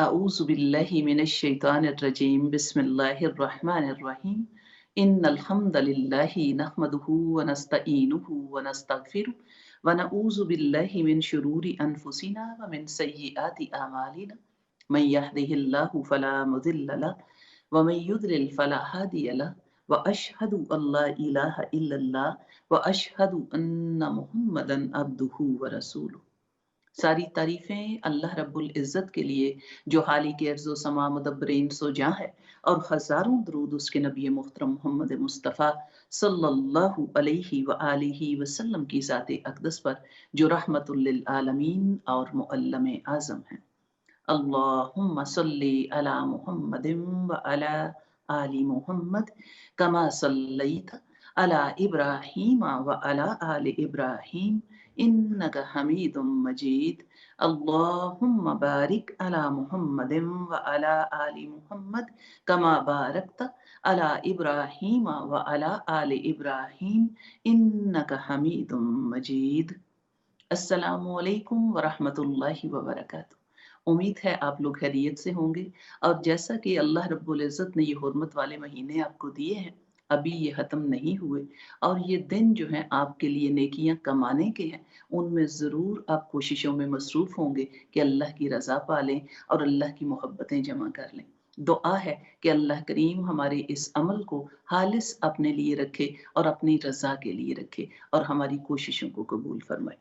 أعوذ بالله من الشيطان الرجيم بسم الله الرحمن الرحيم إن الحمد لله نحمده ونستعينه ونستغفره ونعوذ بالله من شرور أنفسنا ومن سيئات أعمالنا من يهده الله فلا مضل له ومن يضلل فلا هادي له وأشهد أن لا إله إلا الله وأشهد أن محمدا عبده ورسوله. सारी तारीफें अल्लाह रब्बुल इज़्ज़त के लिए जो हालिक अर्ज़ व समा मुदब्बिरीन सो जहाँ है, और हज़ारों दरूद उसके नबी मुहतरम मोहम्मद मुस्तफ़ा सल्लल्लाहु अलैहि व आलिहि वसल्लम की ज़ात अक़दस पर जो रहमतुल लिल आलमीन और मुअल्लम आज़म हैं। अल्लाहुम्मा सल्ली अला मुहम्मदिन व अला आलि मुहम्मद कमा सल्लैता अला इब्राहीम व अला आलि इब्राहीम इन्नका हमीदुम मजीद। अल्लाहुम्मा बारिक अला मुहम्मदिन व अला आलि मुहम्मद कमा बारकता अला इब्राहीम व अला आलि इब्राहीम इन्नका हमीदुम मजीद। अस्सलामु अलैकुम व रहमतुल्लाहि व बरकातुहू। उम्मीद है आप लोग खैरियत से होंगे, और जैसा कि अल्लाह रब्बुल इज़्ज़त ने ये हुर्मत वाले महीने आपको दिए हैं, अभी ये ख़त्म नहीं हुए, और ये दिन जो हैं आपके लिए नेकियां कमाने के हैं, उनमें ज़रूर आप कोशिशों में मसरूफ़ होंगे कि अल्लाह की रज़ा पा लें और अल्लाह की मोहब्बतें जमा कर लें। दुआ है कि अल्लाह करीम हमारे इस अमल को खालिस अपने लिए रखे और अपनी रज़ा के लिए रखे, और हमारी कोशिशों को कबूल फरमाए।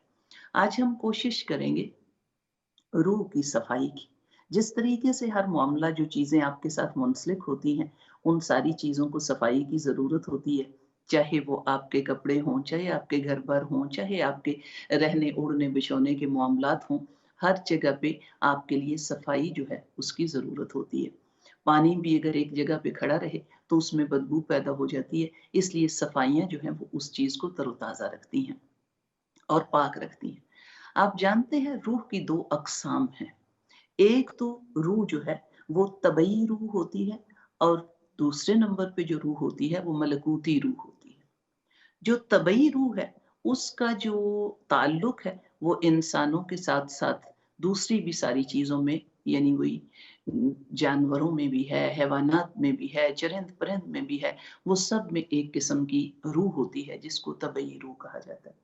आज हम कोशिश करेंगे रूह की सफाई की। जिस तरीके से हर मामला, जो चीज़ें आपके साथ मुंसलिक होती हैं, उन सारी चीज़ों को सफाई की ज़रूरत होती है। चाहे वो आपके कपड़े हों, चाहे आपके घर बार हों, चाहे आपके रहने ओढ़ने बिछोने के मामलात हों, हर जगह पे आपके लिए सफाई जो है उसकी ज़रूरत होती है। पानी भी अगर एक जगह पे खड़ा रहे तो उसमें बदबू पैदा हो जाती है, इसलिए सफाइयाँ जो हैं वो उस चीज़ को तरोताज़ा रखती हैं और पाक रखती हैं। आप जानते हैं रूह की दो अक़साम हैं। एक तो रूह जो है वो तबई रूह होती है, और दूसरे नंबर पे जो रूह होती है वो मलकूती रूह होती है। जो तबई रूह है उसका जो ताल्लुक है वो इंसानों के साथ साथ दूसरी भी सारी चीज़ों में, यानी वही जानवरों में भी है, हैवानात में भी है, चरिंद परिंद में भी है। वो सब में एक किस्म की रूह होती है जिसको तबई रूह कहा जाता है।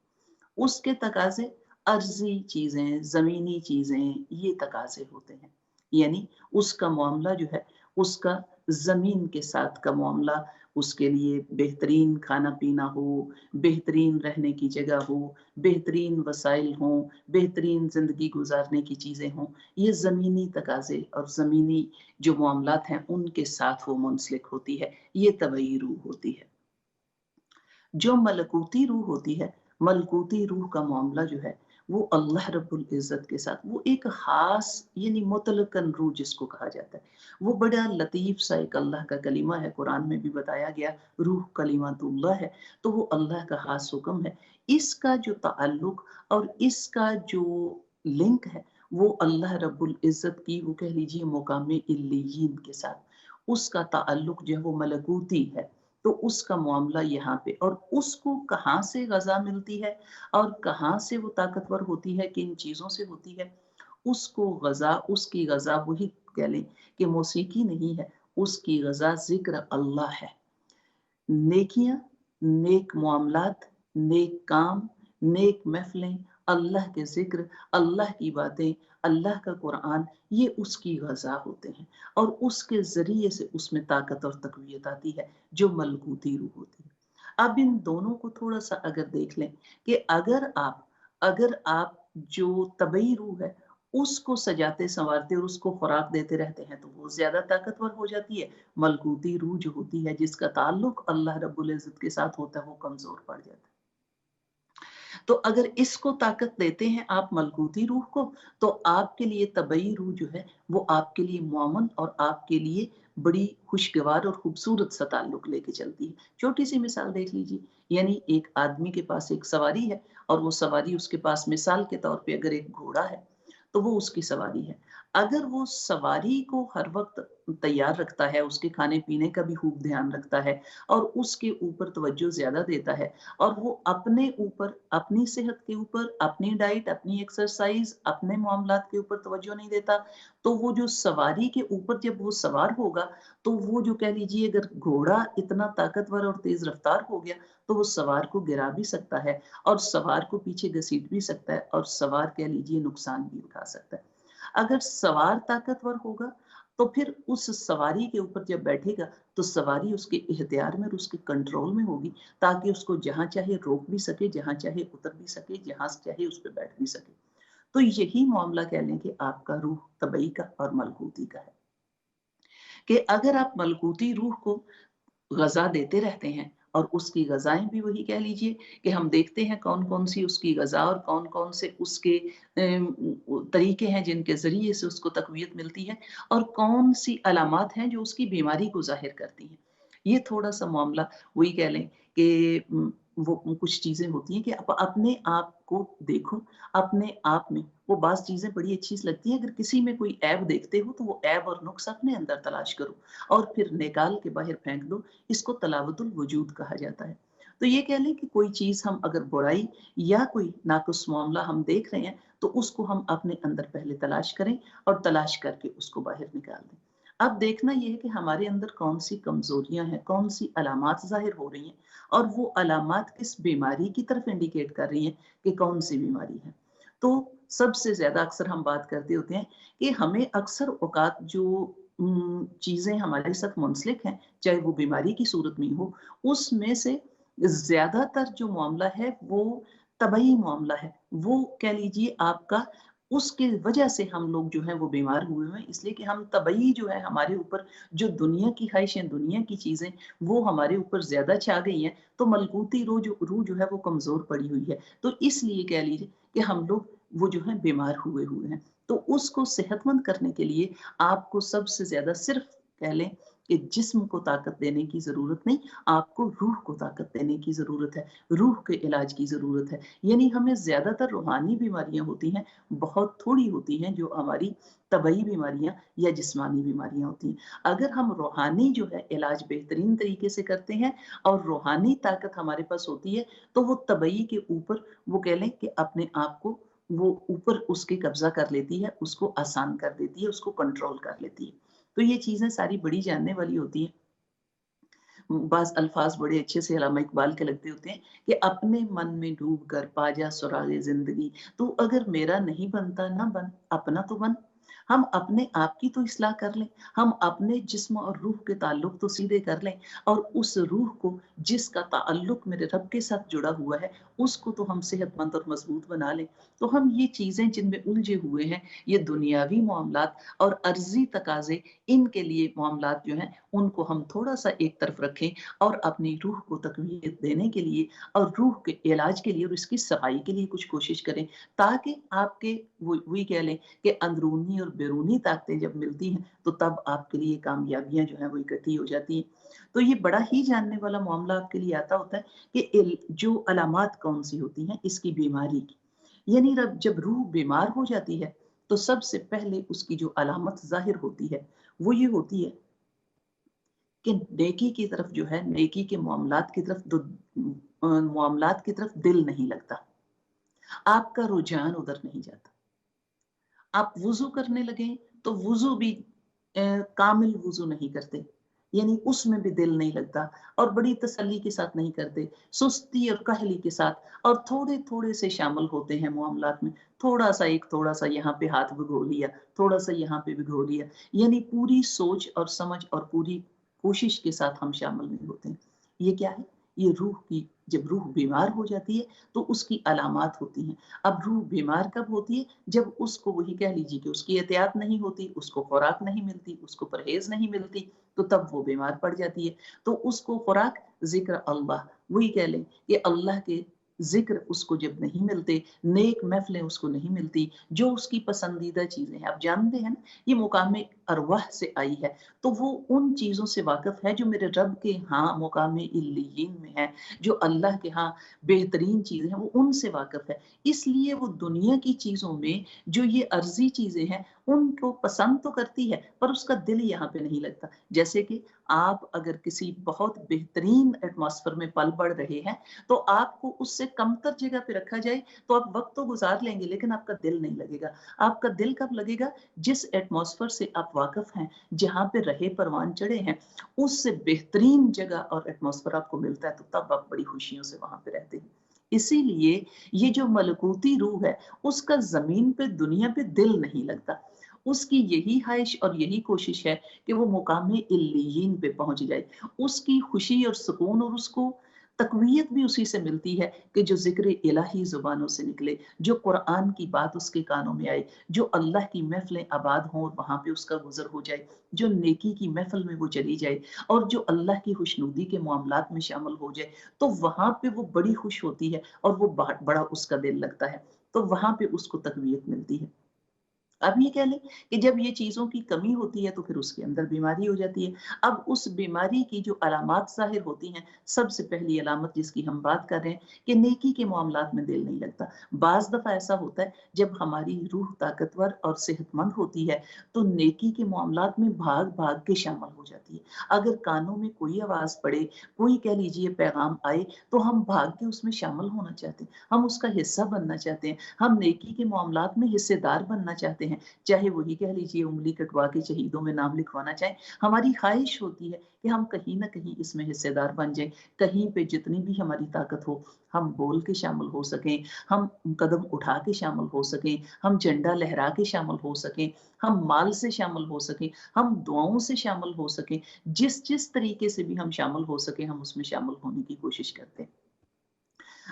उसके तकाज़े अर्ज़ी चीज़ें, ज़मीनी चीज़ें, ये तकाज़े होते हैं। यानी उसका मामला जो है, उसका ज़मीन के साथ का मामला, उसके लिए बेहतरीन खाना-पीना हो, बेहतरीन रहने की जगह हो, बेहतरीन वसाइल हों, बेहतरीन ज़िंदगी गुज़ारने की चीज़ें हों, ये ज़मीनी तकाज़े और ज़मीनी जो मामलात हैं, उनके साथ वो मुंसलिक होती है। ये तबई रूह होती है। जो मलकूती रूह होती है, मलकूती रूह का मामला जो है वो अल्लाह रब्बुल इज़्ज़त के साथ, वो एक ख़ास, यानी मुतलकन रूह जिसको कहा जाता है, वो बड़ा लतीफ़ सा एक अल्लाह का कलीमा है। कुरान में भी बताया गया रूह कलिमातुल्लाह है, तो वो अल्लाह का ख़ास हुक्म है। इसका जो ताल्लुक और इसका जो लिंक है वो अल्लाह रब्बुल इज़्ज़त की, वो कह लीजिए मुकाम इल्लियीन के साथ, उसका ताल्लुक जो है वो मलकूती है। तो उसका मामला यहाँ पे, और उसको कहाँ से ग़ज़ा मिलती है और कहाँ से वो ताकतवर होती है, किन चीज़ों से होती है, उसको ग़ज़ा, उसकी ग़ज़ा वही कह लें कि मौसीकी नहीं है, उसकी ग़ज़ा ज़िक्र अल्लाह है। नेकियाँ, नेक मामलात, नेक काम, नेक महफ़िलें, अल्लाह के ज़िक्र, अल्लाह की बातें, अल्लाह का कुरान, ये उसकी ग़ज़ा होते हैं, और उसके ज़रिए से उसमें ताकत और तक़वियत आती है, जो मलकूती रूह होती है। अब इन दोनों को थोड़ा-सा अगर देख लें कि अगर आप जो तबई रूह है, उसको सजाते-सँवारते और उसको खुराक देते रहते हैं, तो वो ज़्यादा ताकतवर हो जाती है। मलकूती रूह जो होती है, जिसका ताल्लुक अल्लाह रब्बुल इज़्ज़त के साथ होता है, वो कमज़ोर पड़ जाता है। तो अगर इसको ताकत देते हैं आप मलकूती रूह को, तो आपके लिए तबई रूह जो है वो आपके लिए मुअम्मन और आपके लिए बड़ी खुशगवार और खूबसूरत सा ताल्लुक लेके चलती है। छोटी सी मिसाल देख लीजिए, यानी एक आदमी के पास एक सवारी है, और वो सवारी उसके पास, मिसाल के तौर पे अगर एक घोड़ा है तो वो उसकी सवारी है। अगर वो सवारी को हर वक्त तैयार रखता है, उसके खाने पीने का भी खूब ध्यान रखता है और उसके ऊपर तवज्जो ज्यादा देता है, और वो अपने ऊपर, अपनी सेहत के ऊपर, अपनी डाइट, अपनी एक्सरसाइज, अपने मामलात के ऊपर तवज्जो नहीं देता, तो वो जो सवारी के ऊपर जब वो सवार होगा, तो वो जो कह लीजिए, अगर घोड़ा इतना ताकतवर और तेज रफ्तार हो गया, तो वो सवार को गिरा भी सकता है और सवार को पीछे घसीट भी सकता है और सवार कह लीजिए नुकसान भी उठा सकता है। अगर सवार ताकतवर होगा, तो फिर उस सवारी के ऊपर जब बैठेगा, तो सवारी उसके इख्तियार में और उसके कंट्रोल में होगी, ताकि उसको जहां चाहे रोक भी सके, जहां चाहे उतर भी सके, जहां चाहे उस पर बैठ भी सके। तो यही मामला कह लें कि आपका रूह तबई का और मलकूती का है, कि अगर आप मलकूती रूह को गज़ा देते रहते हैं, और उसकी गज़ाएँ भी वही कह लीजिए कि हम देखते हैं कौन-कौन सी उसकी गज़ा और कौन-कौन से उसके तरीके हैं जिनके ज़रिए से उसको तक़वियत मिलती है, और कौन-सी अलामात हैं जो उसकी बीमारी को ज़ाहिर करती हैं। ये थोड़ा-सा मामला वही कह लें कि वो कुछ चीज़ें होती हैं कि आप अपने आप को देखो, अपने आप में वो बाज़ चीज़ें बड़ी अच्छी सी लगती हैं, अगर किसी में कोई ऐब देखते हो, तो वो ऐब और नुक्स अपने अंदर तलाश करो और फिर निकाल के बाहर फेंक दो। इसको तलावतुल वजूद कहा जाता है। तो ये कह लें कि कोई चीज़ हम अगर बुराई या कोई नाक़ुस मामला हम देख रहे हैं, तो उसको हम अपने अंदर पहले तलाश करें और तलाश करके उसको बाहर निकाल दें। अब देखना ये है कि हमारे अंदर कौन-सी कमज़ोरियाँ हैं, कौन-सी अलामात ज़ाहिर हो रही हैं, और वो अलामात किस बीमारी की तरफ इंडिकेट कर रही हैं कि कौन-सी बीमारी है। तो सबसे ज़्यादा अक्सर हम बात करते होते हैं कि हमें अक्सर औक़ात जो चीज़ें हमारे साथ मुंसलिक हैं, चाहे वो बीमारी की सूरत में हो, उसमें से ज़्यादातर जो मामला है वो तबई मामला है। वो कह लीजिए आपका, उसकी वजह से हम लोग जो हैं वो बीमार हुए हैं, इसलिए कि हम तबई जो है हमारे ऊपर, जो दुनिया की ख़्वाहिशें, दुनिया की चीज़ें, वो हमारे ऊपर ज़्यादा छा गई हैं, तो मलकूती रूह जो है वो कमज़ोर पड़ी हुई है। तो इसलिए कह लीजिए कि हम लोग वो जो है बीमार हुए हुए हैं। तो उसको सेहतमंद करने के लिए आपको सबसे ज़्यादा सिर्फ़ कह लें कि जिस्म को ताकत देने की ज़रूरत नहीं, आपको रूह को ताकत देने की ज़रूरत है, रूह के इलाज की ज़रूरत है। यानी हमें ज़्यादातर रूहानी बीमारियाँ होती हैं, बहुत थोड़ी होती हैं जो हमारी तबई बीमारियाँ या जिस्मानी बीमारियाँ होती हैं। अगर हम रूहानी जो है इलाज बेहतरीन तरीके से करते हैं और रूहानी ताकत हमारे पास होती है, तो वो तबई के ऊपर वो कह लें कि अपने आप को वो ऊपर उसके कब्ज़ा कर लेती है, उसको आसान कर देती है, उसको कंट्रोल कर लेती है। तो ये चीज़ें सारी बड़ी जानने वाली होती हैं। बाज़ अल्फ़ाज़ बड़े अच्छे से अल्लामा इक़बाल के लगते होते हैं कि अपने मन में डूब कर पा जा सुराग़े ज़िंदगी, तू अगर मेरा नहीं बनता ना बन, अपना तो बन। हम अपने आप की तो इस्लाह कर लें, हम अपने जिस्म और रूह के ताल्लुक तो सीधे कर लें, और उस रूह को जिसका ताल्लुक मेरे रब के साथ जुड़ा हुआ है, उसको तो हम सेहतमंद और मज़बूत बना लें। तो हम ये चीज़ें जिनमें उलझे हुए हैं, ये दुनियावी मामलात और अर्ज़ी तकाज़े, इनके लिए मामलात जो हैं, उनको हम थोड़ा-सा एक तरफ रखें और अपनी रूह को तक़वियत देने के लिए और रूह के इलाज के लिए और इसकी सफ़ाई के लिए कुछ कोशिश करें, ताकि आपके वो वही कह लें कि अंदरूनी और बैरूनी ताकतें जब मिलती हैं, तो तब आपके लिए कामयाबियाँ जो हैं वो इकट्ठी हो जाती हैं। तो ये बड़ा ही जानने वाला मामला आपके लिए आता होता है कि जो अलामात कौन-सी होती हैं इसकी बीमारी की। यानी जब रूह बीमार हो जाती है, तो सबसे पहले उसकी जो अलामत ज़ाहिर होती है, वो ये होती है कि नेकी की तरफ जो है, नेकी के मामलात की तरफ मामलात की तरफ दिल नहीं लगता। आपका रुझान उधर नहीं जाता। आप वुज़ू करने लगे, तो वुज़ू भी कामिल वुज़ू नहीं करते, यानी उसमें भी दिल नहीं लगता और बड़ी तसल्ली के साथ नहीं करते, सुस्ती और काहली के साथ, और थोड़े-थोड़े से शामिल होते हैं मामलात में। थोड़ा-सा यहाँ पे हाथ भिगो लिया, थोड़ा-सा यहाँ पे भिगो लिया, यानी पूरी सोच और समझ और पूरी कोशिश के साथ हम शामिल नहीं होते हैं। ये क्या है? ये रूह की, जब रूह बीमार हो जाती है, तो उसकी अलामात होती हैं। अब रूह बीमार कब होती है? जब उसको वही कह लीजिए कि उसकी एहतियात नहीं होती, उसको खुराक नहीं मिलती, उसको परहेज़ नहीं मिलती, तो तब वो बीमार पड़ जाती है। तो उसको खुराक ज़िक्र अल्लाह, वही कह लें कि अल्लाह के ذکر उसको जब नहीं मिलते, नेक महफिलें उसको नहीं मिलती, जो उसकी पसंदीदा चीजें हैं, आप जानते हैं ना, ये मुकाम अरवाह से आई है, तो वो उन चीजों से वाकिफ है जो मेरे रब के यहाँ मुकाम इल्लियीन में है, जो अल्लाह के यहाँ बेहतरीन चीजें हैं, वो उनसे वाकिफ है। इसलिए वो दुनिया की चीजों में जो ये अर्जी चीजें हैं उनको पसंद तो करती है, पर उसका दिल यहाँ पे नहीं लगता। जैसे कि आप अगर किसी बहुत बेहतरीन एटमॉस्फेयर में पल बढ़ रहे हैं, तो आपको उससे कमतर जगह पे रखा जाए तो आप वक्त तो गुजार लेंगे, लेकिन आपका दिल नहीं लगेगा। आपका दिल कब लगेगा? जिस एटमॉस्फेयर से आप वाकिफ हैं, जहाँ पे रहे परवान चढ़े हैं, उससे बेहतरीन जगह और एटमॉस्फेयर आपको मिलता है, तो तब आप बड़ी खुशियों से वहां पे रहते हैं। इसीलिए ये जो मलकूती रूह है, उसका जमीन पे दुनिया पे दिल नहीं लगता। उसकी यही ख्वाहिश और यही कोशिश है कि वो मुकाम इल्लियीन पे पहुंच जाए। उसकी खुशी और सुकून और उसको तकवीयत भी उसी से मिलती है कि जो जिक्र इलाही जुबानों से निकले, जो कुरान की बात उसके कानों में आए, जो अल्लाह की महफिलें आबाद हों और वहां पे उसका गुजर हो जाए, जो नेकी की महफिल में वो चली जाए और जो अल्लाह की खुशनुदी के मामलात में शामिल हो जाए, तो वहां पे वो बड़ी खुश होती है और वो बड़ा उसका दिल लगता है, तो वहां पे उसको तकवीयत मिलती है। अब ये कह लें कि जब ये चीज़ों की कमी होती है तो फिर उसके अंदर बीमारी हो जाती है। अब उस बीमारी की जो अलामात ज़ाहिर होती हैं, सबसे पहली अलामत जिसकी हम बात कर रहे हैं कि नेकी के मामलात में दिल नहीं लगता। बाज़ दफ़ा ऐसा होता है जब हमारी रूह ताकतवर और सेहतमंद होती है, तो नेकी के मामलात में भाग-भाग के शामिल हो जाती है। अगर कानों में कोई आवाज़ पड़े, कोई कह लीजिए पैगाम आए, तो हम भाग के उसमें शामिल होना चाहते हैं, हम उसका हिस्सा बनना चाहते हैं, हम नेकी के मामलात में हिस्सेदार बनना चाहते हैं। चाहे वही कह लीजिए उंगली कटवा के शहीदों में नाम लिखवाना चाहें, हमारी ख्वाहिश होती है कि हम कहीं ना कहीं इसमें हिस्सेदार बन जाएं, कहीं पे जितनी भी हमारी ताकत हो हम बोल के शामिल हो सकें, हम कदम उठा के शामिल हो सकें, हम झंडा लहरा के शामिल हो सकें, हम माल से शामिल हो सकें, हम दुआओं से शामिल हो सकें, जिस जिस तरीके से भी हम शामिल हो सकें हम उसमें शामिल होने की कोशिश करते हैं।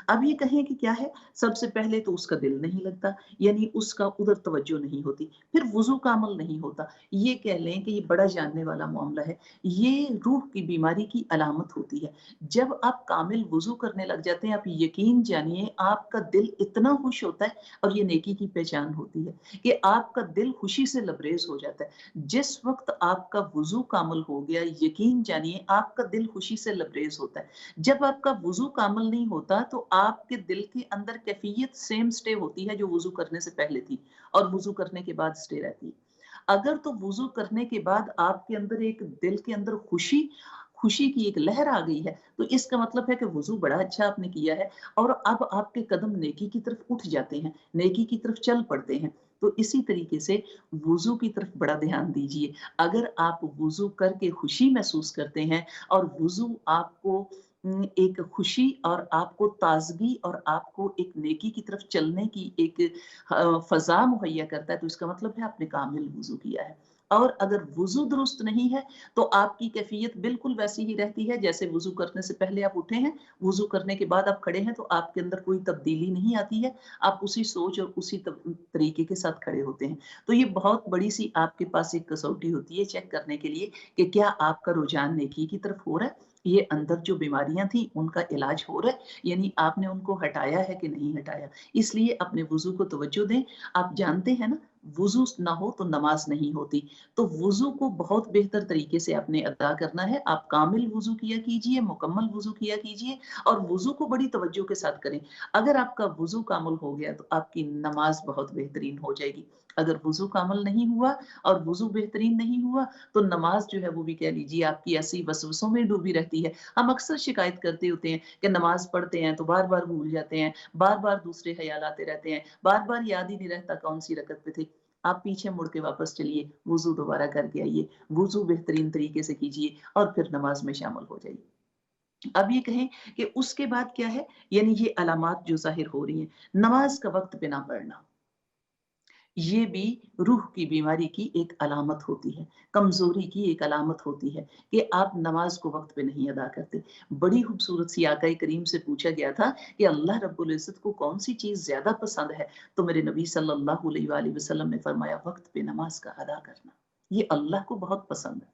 अब ये कहें कि क्या है, सबसे पहले तो उसका दिल नहीं लगता, यानी उसका उधर तवज्जो नहीं होती, फिर वुजू का अमल नहीं होता। ये कह लें कि ये बड़ा जानने वाला मामला है, ये रूह की बीमारी की अलामत होती है। जब आप कामिल वुजू करने लग जाते हैं, आप यकीन जानिए आपका दिल इतना खुश होता है, और ये नेकी की पहचान होती है कि आपका दिल खुशी से लबरेज हो जाता है। जिस वक्त आपका वुजू कामिल हो गया, यकीन जानिए आपका दिल खुशी से लबरेज होता है। जब आपका वुजू कामिल नहीं होता तो आपके दिल के अंदर कैफियत सेम स्टे होती है जो वुजू करने से पहले थी और वुजू करने के बाद स्टे रहती है। अगर तो वुजू करने के बाद आपके अंदर एक दिल के अंदर खुशी खुशी की एक लहर आ गई है, तो इसका मतलब है कि वुजू बड़ा अच्छा आपने किया है और अब आपके कदम नेकी की तरफ उठ जाते हैं, नेकी की तरफ चल पड़ते हैं। तो इसी तरीके से वुजू की तरफ बड़ा ध्यान दीजिए। अगर आप वुजू करके खुशी महसूस करते हैं और वुजू आपको एक खुशी और आपको ताजगी और आपको एक नेकी की तरफ चलने की एक फजा मुहैया करता है, तो इसका मतलब है आपने कामिल वुजू किया है। और अगर वुजू दुरुस्त नहीं है तो आपकी कैफियत बिल्कुल वैसी ही रहती है जैसे वुजू करने से पहले आप उठे हैं, वुजू करने के बाद आप खड़े हैं, तो आपके अंदर कोई तब्दीली नहीं आती है, आप उसी सोच और उसी तरीके के साथ खड़े होते हैं। तो ये बहुत बड़ी सी आपके पास एक कसौटी होती है चेक करने के लिए कि क्या आपका रुझान नेकी की तरफ हो रहा है, ये अंदर जो बीमारियां थी उनका इलाज हो रहा है, यानी आपने उनको हटाया है कि नहीं हटाया। इसलिए अपने वुजू को तवज्जो दें। आप जानते हैं ना, वुजू ना हो तो नमाज नहीं होती, तो वुजू को बहुत बेहतर तरीके से आपने अदा करना है। आप कामिल वुजू किया कीजिए, मुकम्मल वुजू किया कीजिए और वुजू को बड़ी तवज्जो के साथ करें। अगर आपका वुजू कामिल हो गया तो आपकी नमाज बहुत बेहतरीन हो जाएगी। अगर वुजू कामिल नहीं हुआ और वुजू बेहतरीन नहीं हुआ, तो नमाज जो है वो भी कह लीजिए आपकी ऐसी वसवसों में डूबी रहती है। हम अक्सर शिकायत करते होते हैं कि नमाज पढ़ते हैं तो बार बार भूल जाते हैं, बार बार दूसरे ख्याल आते रहते हैं, बार बार याद ही नहीं रहता कौन सी रकत पे थे। आप पीछे मुड़ के वापस चलिए, वुजू दोबारा करके आइए, वुजू बेहतरीन तरीके से कीजिए और फिर नमाज में शामिल हो जाइए। अब ये कहें कि उसके बाद क्या है, यानी ये अलामात जो जाहिर हो रही हैं, नमाज का वक्त पे ना पढ़ना, ये भी रूह की बीमारी की एक अलामत होती है, कमजोरी की एक अलामत होती है कि आप नमाज को वक्त पे नहीं अदा करते। बड़ी खूबसूरत सी आका करीम से पूछा गया था कि अल्लाह रब्बुल इज्जत को कौन सी चीज ज्यादा पसंद है, तो मेरे नबी सल्लल्लाहु अलैहि वसल्लम ने फरमाया वक्त पे नमाज का अदा करना, ये अल्लाह को बहुत पसंद है।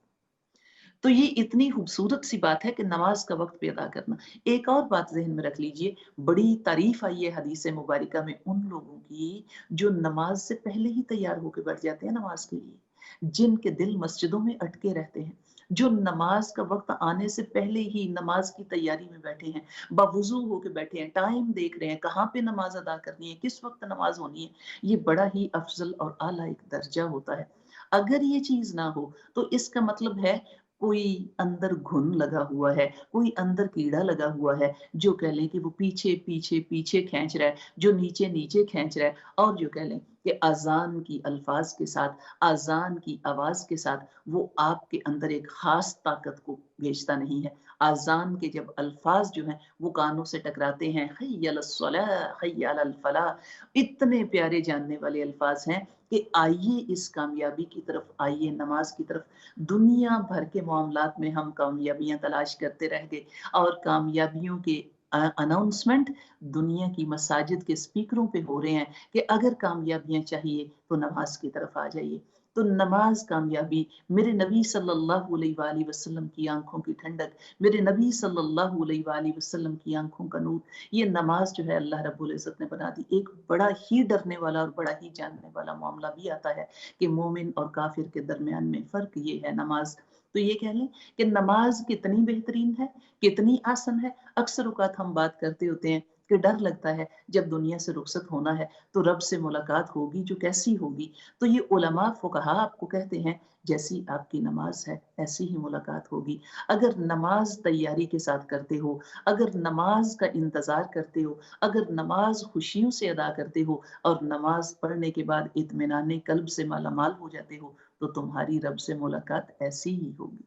तो ये इतनी खूबसूरत सी बात है कि नमाज का वक्त भी अदा करना। एक और बात ज़हन में रख लीजिए, बड़ी तारीफ़ आई है हदीस मुबारका में उन लोगों की जो नमाज से पहले ही तैयार होके बैठ जाते हैं नमाज के लिए, जिनके दिल मस्जिदों में अटके रहते हैं, जो नमाज का वक्त आने से पहले ही नमाज की तैयारी में बैठे हैं, बावुज़ू होके बैठे हैं, टाइम देख रहे हैं, कहाँ पे नमाज अदा करनी है, किस वक्त नमाज होनी है। ये बड़ा ही अफजल और आला एक दर्जा होता है। अगर ये चीज़ ना हो तो इसका मतलब है कोई अंदर घुन लगा हुआ है, कोई अंदर कीड़ा लगा हुआ है, जो कह लें कि वो पीछे, पीछे, पीछे खींच रहा है, जो नीचे, नीचे खींच रहा है और जो कह लें कि अज़ान की अल्फाज़ के साथ, अज़ान की आवाज़ के साथ वो आपके अंदर एक ख़ास ताकत को भेजता नहीं है। अज़ान के जब अल्फाज़ जो हैं वो कानों से टकराते हैं, हय्य अलस्सलाह, हय्य अलल फलाह, इतने प्यारे जानने वाले अल्फाज़ हैं कि आइए इस कामयाबी की तरफ, आइए नमाज की तरफ। दुनिया भर के मामलात में हम कामयाबियां तलाश करते रह गए और कामयाबियों के अनाउंसमेंट दुनिया की मसाजिद के स्पीकरों पे हो रहे हैं कि अगर कामयाबियां चाहिए तो नमाज की तरफ आ जाइए। तो नमाज कामयाबी, मेरे नबी सल्लल्लाहु अलैहि वसल्लम की आंखों की ठंडक, मेरे नबी सल्लल्लाहु अलैहि वसल्लम की आंखों का नूर, ये नमाज जो है अल्लाह रब्बुल इज़्ज़त ने बना दी। एक बड़ा ही डरने वाला और बड़ा ही जानने वाला मामला भी आता है कि मोमिन और काफिर के दरमियान में फ़र्क ये है नमाज। तो ये कह लें कि नमाज कितनी बेहतरीन है, कितनी आसान है। अक्सर औक़ात हम बात करते होते हैं कि डर लगता है जब दुनिया से रुखसत होना है तो रब से मुलाकात होगी जो कैसी होगी। तो ये उलमा फुक़हा आपको कहते हैं जैसी आपकी नमाज है ऐसी ही मुलाकात होगी। अगर नमाज तैयारी के साथ करते हो, अगर नमाज का इंतज़ार करते हो, अगर नमाज खुशियों से अदा करते हो और नमाज पढ़ने के बाद इत्मीनान क़ल्ब से मालामाल हो जाते हो, तो तुम्हारी रब से मुलाकात ऐसी ही होगी।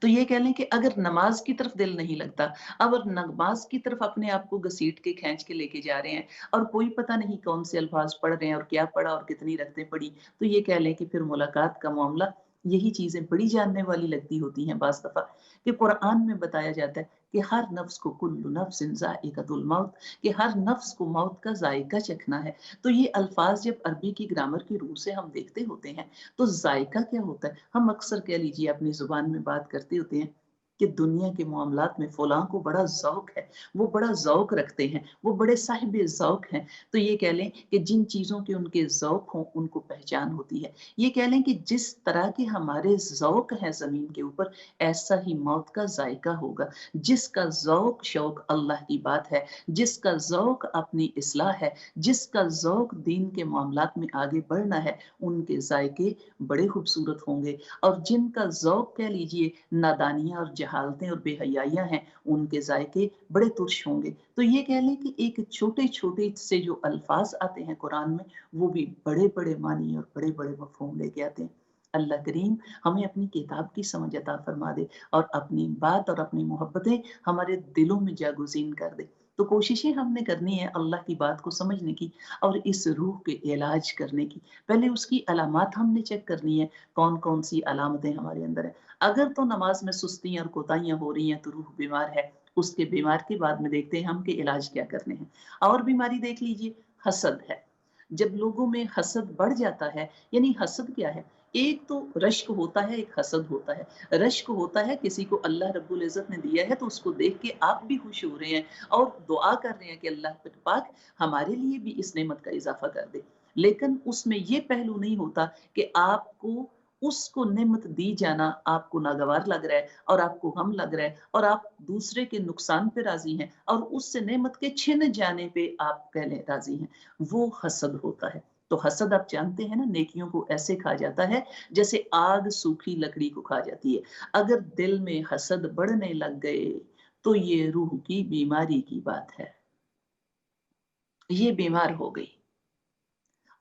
तो ये कह लें कि अगर नमाज की तरफ दिल नहीं लगता, अगर नमाज की तरफ अपने आप को घसीट के खींच के लेके जा रहे हैं और कोई पता नहीं कौन से अल्फाज पढ़ रहे हैं और क्या पढ़ा और कितनी रकतें पढ़ी, तो ये कह लें कि फिर मुलाकात का मामला, यही चीज़ें बड़ी जानने वाली लगती होती हैं बाज़ दफ़ा कि कुरान में बताया जाता है कि हर नफ्स को कुल्लु नफ्सिन ज़ाइक़तुल मौत, कि हर नफ्स को मौत का ज़ायक़ा चखना है। तो ये अल्फाज जब अरबी की ग्रामर की रूह से हम देखते होते हैं तो ज़ायक़ा क्या होता है? हम अक्सर कह लीजिए अपनी ज़ुबान में बात करते होते हैं कि दुनिया के मामलात में फ़लाँ को बड़ा ज़ौक़ है, वो बड़ा ज़ौक़ रखते हैं, वो बड़े साहिब ज़ौक़ हैं। तो ये कह लें कि जिन चीज़ों के उनके ज़ौक़ हों, उनको पहचान होती है। ये कह लें कि जिस तरह के हमारे ज़ौक़ हैं ज़मीन के ऊपर, ऐसा ही मौत का ज़ायक़ा होगा। जिसका ज़ौक़ शौक़ अल्लाह की बात है, जिसका ज़ौक़ अपनी इस्लाह है, जिसका ज़ौक़ दीन के मामलात में आगे बढ़ना है, उनके ज़ायक़े बड़े खूबसूरत होंगे और जिनका ज़ौक़ कह लीजिए नादानियाँ और जहालतें और बेहयाइयाँ हैं, उनके ज़ायक़े बड़े तुर्श होंगे। तो ये कह लें कि एक छोटे-छोटे से जो अल्फाज़ आते हैं कुरान में, वो भी बड़े-बड़े मानी और बड़े-बड़े मफ़हूम लेके आते हैं। अल्लाह करीम हमें अपनी किताब की समझ अता फ़रमा दे और अपनी बात और अपनी मोहब्बतें हमारे दिलों में जागोज़ीन कर दे। तो कोशिशें हमने करनी है अल्लाह की बात को समझने की और इस रूह के इलाज करने की। पहले उसकी अलामात हमने चेक करनी है, कौन-कौन सी अलामतें हमारे अंदर हैं। अगर तो नमाज में सुस्तियाँ और कोताहियाँ हो रही हैं तो रूह बीमार है, उसके बीमार के बाद में देखते हैं हम कि इलाज क्या करने हैं। और बीमारी देख लीजिए, हसद है। जब लोगों में हसद बढ़ जाता है, यानी हसद क्या है? एक तो रश्क होता है, एक हसद होता है। रश्क होता है किसी को अल्लाह रब्बुल इज़्ज़त ने दिया है तो उसको देख के आप भी खुश हो रहे हैं और दुआ कर रहे हैं कि अल्लाह पाक हमारे लिए भी इस नेमत का इज़ाफ़ा कर दे। लेकिन उसमें ये पहलू नहीं होता कि आपको उसको नेमत दी जाना आपको नागवार लग रहा है और आपको गम लग रहा है और आप दूसरे के नुकसान पे राज़ी हैं और उससे नेमत के छिन जाने पे आप कह लें राज़ी हैं। वो हसद होता है। तो हसद आप जानते हैं ना, नेकियों को ऐसे खा जाता है जैसे आग सूखी लकड़ी को खा जाती है। अगर दिल में हसद बढ़ने लग गए तो ये रूह की बीमारी की बात है। ये बीमार हो गई।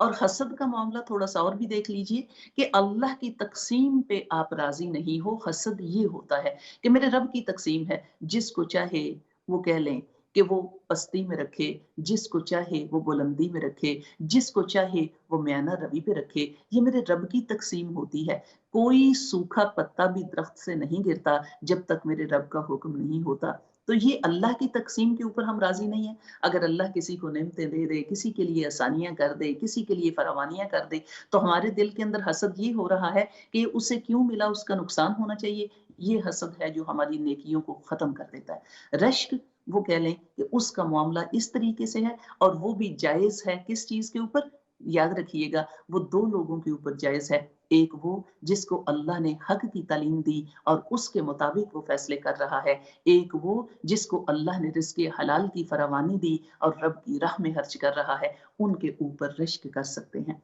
और हसद का मामला थोड़ा-सा और भी देख लीजिए कि अल्लाह की तक़सीम पे आप राज़ी नहीं हो, हसद ये होता है कि मेरे रब की तक़सीम है, जिसको चाहे वो कह लें कि वो पस्ती में रखे, जिसको चाहे वो बुलंदी में रखे, जिसको चाहे वो म्याना रवि पे रखे, ये मेरे रब की तक़सीम होती है। कोई सूखा पत्ता भी दरख्त से नहीं गिरता जब तक मेरे रब का हुक्म नहीं होता। تو یہ اللہ کی تقسیم کے اوپر ہم راضی نہیں ہیں۔ اگر اللہ کسی کو نعمتیں دے دے، کسی کے لیے آسانیاں کر دے، کسی کے لیے فراوانیاں کر دے، تو ہمارے دل کے اندر حسد یہ ہو رہا ہے کہ اسے کیوں ملا، اس کا نقصان ہونا چاہیے۔ یہ حسد ہے جو ہماری نیکیوں کو ختم کر دیتا ہے۔ رشک وہ کہہ لیں کہ اس کا معاملہ اس طریقے سے ہے، اور وہ بھی جائز ہے کس چیز کے اوپر؟ یاد رکھیے گا، وہ دو لوگوں کے اوپر جائز ہے۔ ایک وہ جس کو اللہ نے حق کی تعلیم دی اور اس کے مطابق وہ فیصلے کر رہا ہے، ایک وہ جس کو اللہ نے رزق حلال کی فراوانی دی اور رب کی راہ میں خرچ کر رہا ہے، ان کے اوپر رشک کر سکتے ہیں۔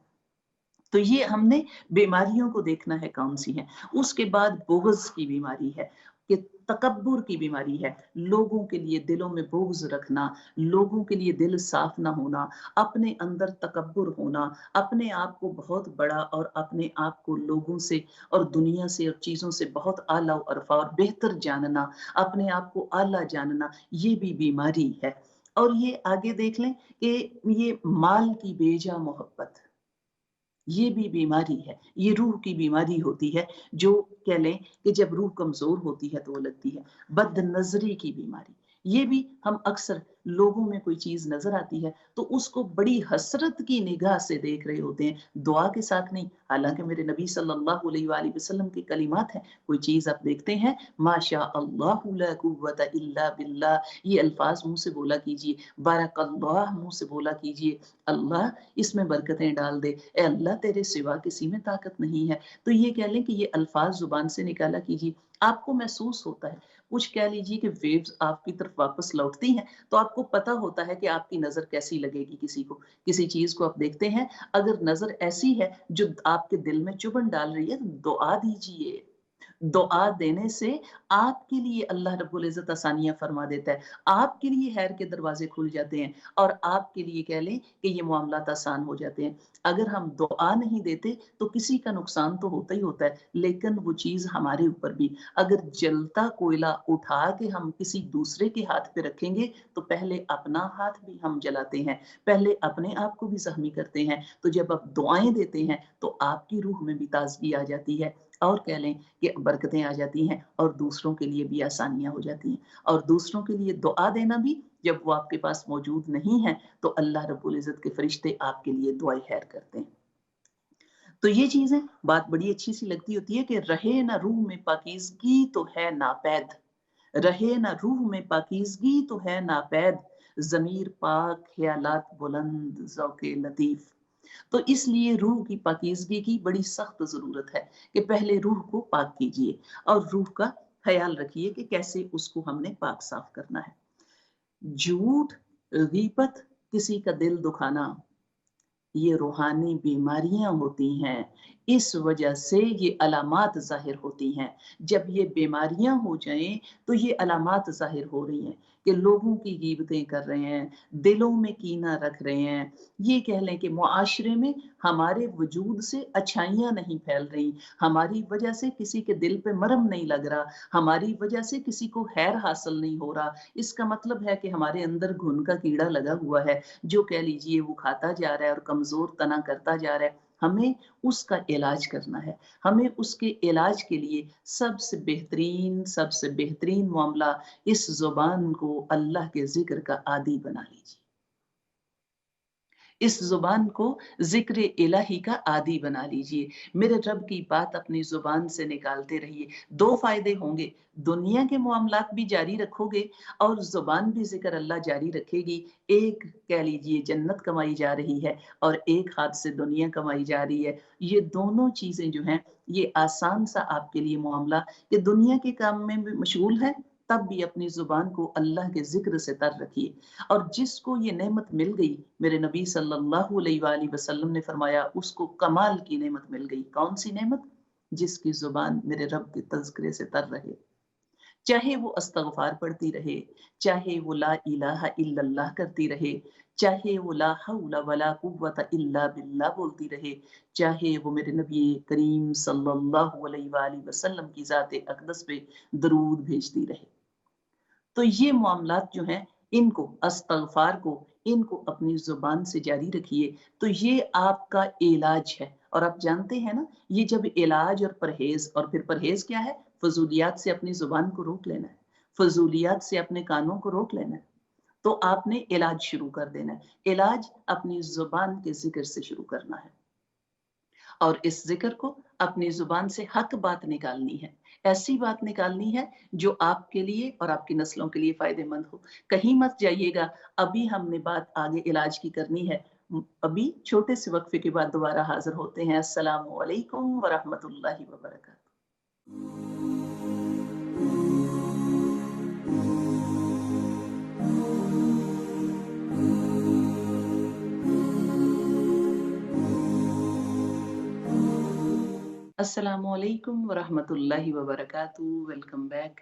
تو یہ ہم نے بیماریوں کو دیکھنا ہے کون سی ہیں۔ اس کے بعد بغض کی بیماری ہے کہ تکبر کی بیماری ہے، لوگوں کے لیے دلوں میں بغض رکھنا، لوگوں کے لیے دل صاف نہ ہونا، اپنے اندر تکبر ہونا، اپنے آپ کو بہت بڑا اور اپنے آپ کو لوگوں سے اور دنیا سے اور چیزوں سے بہت اعلیٰ و ارفع اور بہتر جاننا، اپنے آپ کو اعلیٰ جاننا، یہ بھی بیماری ہے۔ اور یہ آگے دیکھ لیں کہ یہ مال کی بیجا محبت، یہ بھی بیماری ہے، یہ روح کی بیماری ہوتی ہے، جو کہہ لیں کہ جب روح کمزور ہوتی ہے تو وہ لگتی ہے۔ بد نظری کی بیماری، یہ بھی ہم اکثر لوگوں میں کوئی چیز نظر آتی ہے تو اس کو بڑی حسرت کی نگاہ سے دیکھ رہے ہوتے ہیں، دعا کے ساتھ نہیں۔ حالانکہ میرے نبی صلی اللہ علیہ وآلہ وسلم کے کلمات ہیں، کوئی چیز آپ دیکھتے ہیں، ما شاء اللہ لا قوت الا باللہ، یہ الفاظ منہ سے بولا کیجئے، بارک اللہ منہ سے بولا کیجئے، اللہ اس میں برکتیں ڈال دے، اے اللہ تیرے سوا کسی میں طاقت نہیں ہے۔ تو یہ کہہ لیں کہ یہ الفاظ زبان سے نکالا کیجیے، آپ کو محسوس ہوتا ہے، کچھ کہہ لیجیے کہ ویوز آپ کی طرف واپس لوٹتی ہیں، تو آپ کو پتا ہوتا ہے کہ آپ کی نظر کیسی لگے گی۔ کسی کو کسی چیز کو آپ دیکھتے ہیں، اگر نظر ایسی ہے جو آپ کے دل میں چبھن ڈال رہی ہے، تو دعا دیجیے۔ دعا دینے سے آپ کے لیے اللہ رب العزت آسانیاں فرما دیتا ہے، آپ کے لیے خیر کے دروازے کھل جاتے ہیں، اور آپ کے لیے کہہ لیں کہ یہ معاملات آسان ہو جاتے ہیں۔ اگر ہم دعا نہیں دیتے تو کسی کا نقصان تو ہوتا ہی ہوتا ہے، لیکن وہ چیز ہمارے اوپر بھی، اگر جلتا کوئلہ اٹھا کے ہم کسی دوسرے کے ہاتھ پہ رکھیں گے تو پہلے اپنا ہاتھ بھی ہم جلاتے ہیں، پہلے اپنے آپ کو بھی زخمی کرتے ہیں۔ تو جب آپ دعائیں دیتے ہیں تو آپ کی روح میں بھی تازگی آ جاتی ہے، اور کہہ لیں کہ برکتیں آ جاتی ہیں، اور دوسروں کے لیے بھی آسانیاں ہو جاتی ہیں۔ اور دوسروں کے لیے دعا دینا بھی، جب وہ آپ کے پاس موجود نہیں ہے تو اللہ رب العزت کے فرشتے آپ کے لیے دعائیں خیر کرتے ہیں۔ تو یہ چیزیں بات بڑی اچھی سی لگتی ہوتی ہے کہ رہے نہ روح میں پاکیزگی تو ہے ناپید، رہے نہ روح میں پاکیزگی تو ہے ناپید، ضمیر پاک خیالات بلند ذوق لطیف۔ تو اس لیے روح کی پاکیزگی کی بڑی سخت ضرورت ہے کہ پہلے روح کو پاک کیجئے اور روح کا خیال رکھیے کہ کیسے اس کو ہم نے پاک صاف کرنا ہے۔ جھوٹ، غیبت، کسی کا دل دکھانا، یہ روحانی بیماریاں ہوتی ہیں، اس وجہ سے یہ علامات ظاہر ہوتی ہیں۔ جب یہ بیماریاں ہو جائیں تو یہ علامات ظاہر ہو رہی ہیں کہ لوگوں کی غیبتیں کر رہے ہیں، دلوں میں کینہ رکھ رہے ہیں، یہ کہہ لیں کہ معاشرے میں ہمارے وجود سے اچھائیاں نہیں پھیل رہی، ہماری وجہ سے کسی کے دل پہ مرہم نہیں لگ رہا، ہماری وجہ سے کسی کو خیر حاصل نہیں ہو رہا۔ اس کا مطلب ہے کہ ہمارے اندر گھن کا کیڑا لگا ہوا ہے، جو کہہ لیجئے وہ کھاتا جا رہا ہے اور کمزور تنا کرتا جا رہا ہے۔ ہمیں اس کا علاج کرنا ہے، ہمیں اس کے علاج کے لیے سب سے بہترین معاملہ، اس زبان کو اللہ کے ذکر کا عادی بنا لیجیے، اس زبان کو ذکر الہی کا عادی بنا لیجئے۔ میرے رب کی بات اپنی زبان سے نکالتے رہیے، دو فائدے ہوں گے، دنیا کے معاملات بھی جاری رکھو گے اور زبان بھی ذکر اللہ جاری رکھے گی۔ ایک کہہ لیجئے جنت کمائی جا رہی ہے اور ایک ہاتھ سے دنیا کمائی جا رہی ہے۔ یہ دونوں چیزیں جو ہیں، یہ آسان سا آپ کے لیے معاملہ کہ دنیا کے کام میں بھی مشغول ہے، تب بھی اپنی زبان کو اللہ کے ذکر سے تر رکھیے۔ اور جس کو یہ نعمت مل گئی، میرے نبی صلی اللہ علیہ وآلہ وسلم نے فرمایا اس کو کمال کی نعمت مل گئی۔ کون سی نعمت؟ جس کی زبان میرے رب کے تذکرے سے تر رہے، چاہے وہ استغفار پڑھتی رہے، چاہے وہ لا الہ الا اللہ کرتی رہے، چاہے وہ لا حول ولا قوت الا باللہ بولتی رہے، چاہے وہ میرے نبی کریم صلی اللہ علیہ وآلہ وسلم کی ذات اقدس پہ درود بھیجتی رہے۔ تو یہ معاملات جو ہیں، ان کو استغفار کو، ان کو اپنی زبان سے جاری رکھیے، تو یہ آپ کا علاج ہے۔ اور آپ جانتے ہیں نا، یہ جب علاج اور پرہیز، اور پھر پرہیز کیا ہے؟ فضولیات سے اپنی زبان کو روک لینا ہے، फजूलियात से अपने कानों को रोक लेना है, तो आपने इलाज शुरू कर देना है। इलाज अपनी जुबान के जिक्र से शुरू करना है और इस जिक्र को अपनी जुबान से हक बात निकालनी है, ऐसी बात निकालनी है जो आपके लिए और आपकी नस्लों के लिए फायदेमंद हो। कहीं मत जाइएगा, अभी हमने बात आगे इलाज की करनी है। अभी छोटे से वक्फे के बाद दोबारा हाजिर होते हैं। अस्सलामु अलैकुम व रहमतुल्लाहि व बरकातहू। अस्सलामु अलैकुम व रहमतुल्लाहि व बरकातहू। Welcome back.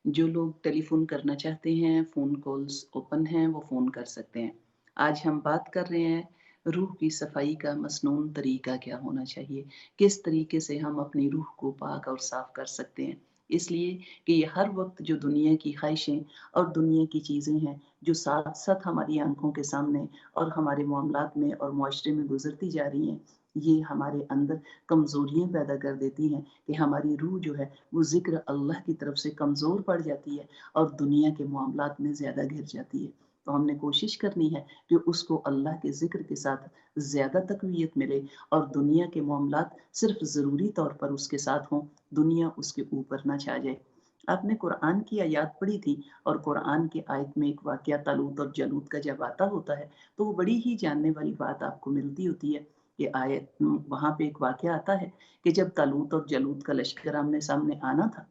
जो लोग टेलीफोन करना चाहते हैं, फ़ोन कॉल्स ओपन हैं, वो फ़ोन कर सकते हैं। आज हम बात कर रहे हैं रूह की सफाई का मसनून तरीका क्या होना चाहिए, किस तरीके से हम अपनी रूह को पाक और साफ कर सकते हैं। इसलिए कि ये हर वक्त जो दुनिया की ख्वाहिशें और दुनिया की चीज़ें हैं, जो साथ साथ हमारी आंखों के सामने और हमारे मामलात में और मुआशरे में गुजरती जा रही हैं, ये हमारे अंदर कमज़ोरियाँ पैदा कर देती हैं कि हमारी रूह जो है वो ज़िक्र अल्लाह की तरफ से कमज़ोर पड़ जाती है और दुनिया के मामलात में ज़्यादा घिर जाती है। तो हमने कोशिश करनी है कि उसको अल्लाह के ज़िक्र के साथ ज़्यादा तक़वियत मिले और दुनिया के मामलात सिर्फ़ ज़रूरी तौर पर उसके साथ हों, दुनिया उसके ऊपर ना छा जाए। आपने कुरान की आयत पढ़ी थी और कुरान की आयत में एक वाक़या तालूत और जलूत का जब आता होता है, तो वो बड़ी ही जानने वाली बात आपको मिलती होती है। ये आयत वहाँ पे एक वाक़या आता है कि जब तालूत और जलूत का लश्कर आमने-सामने आना था,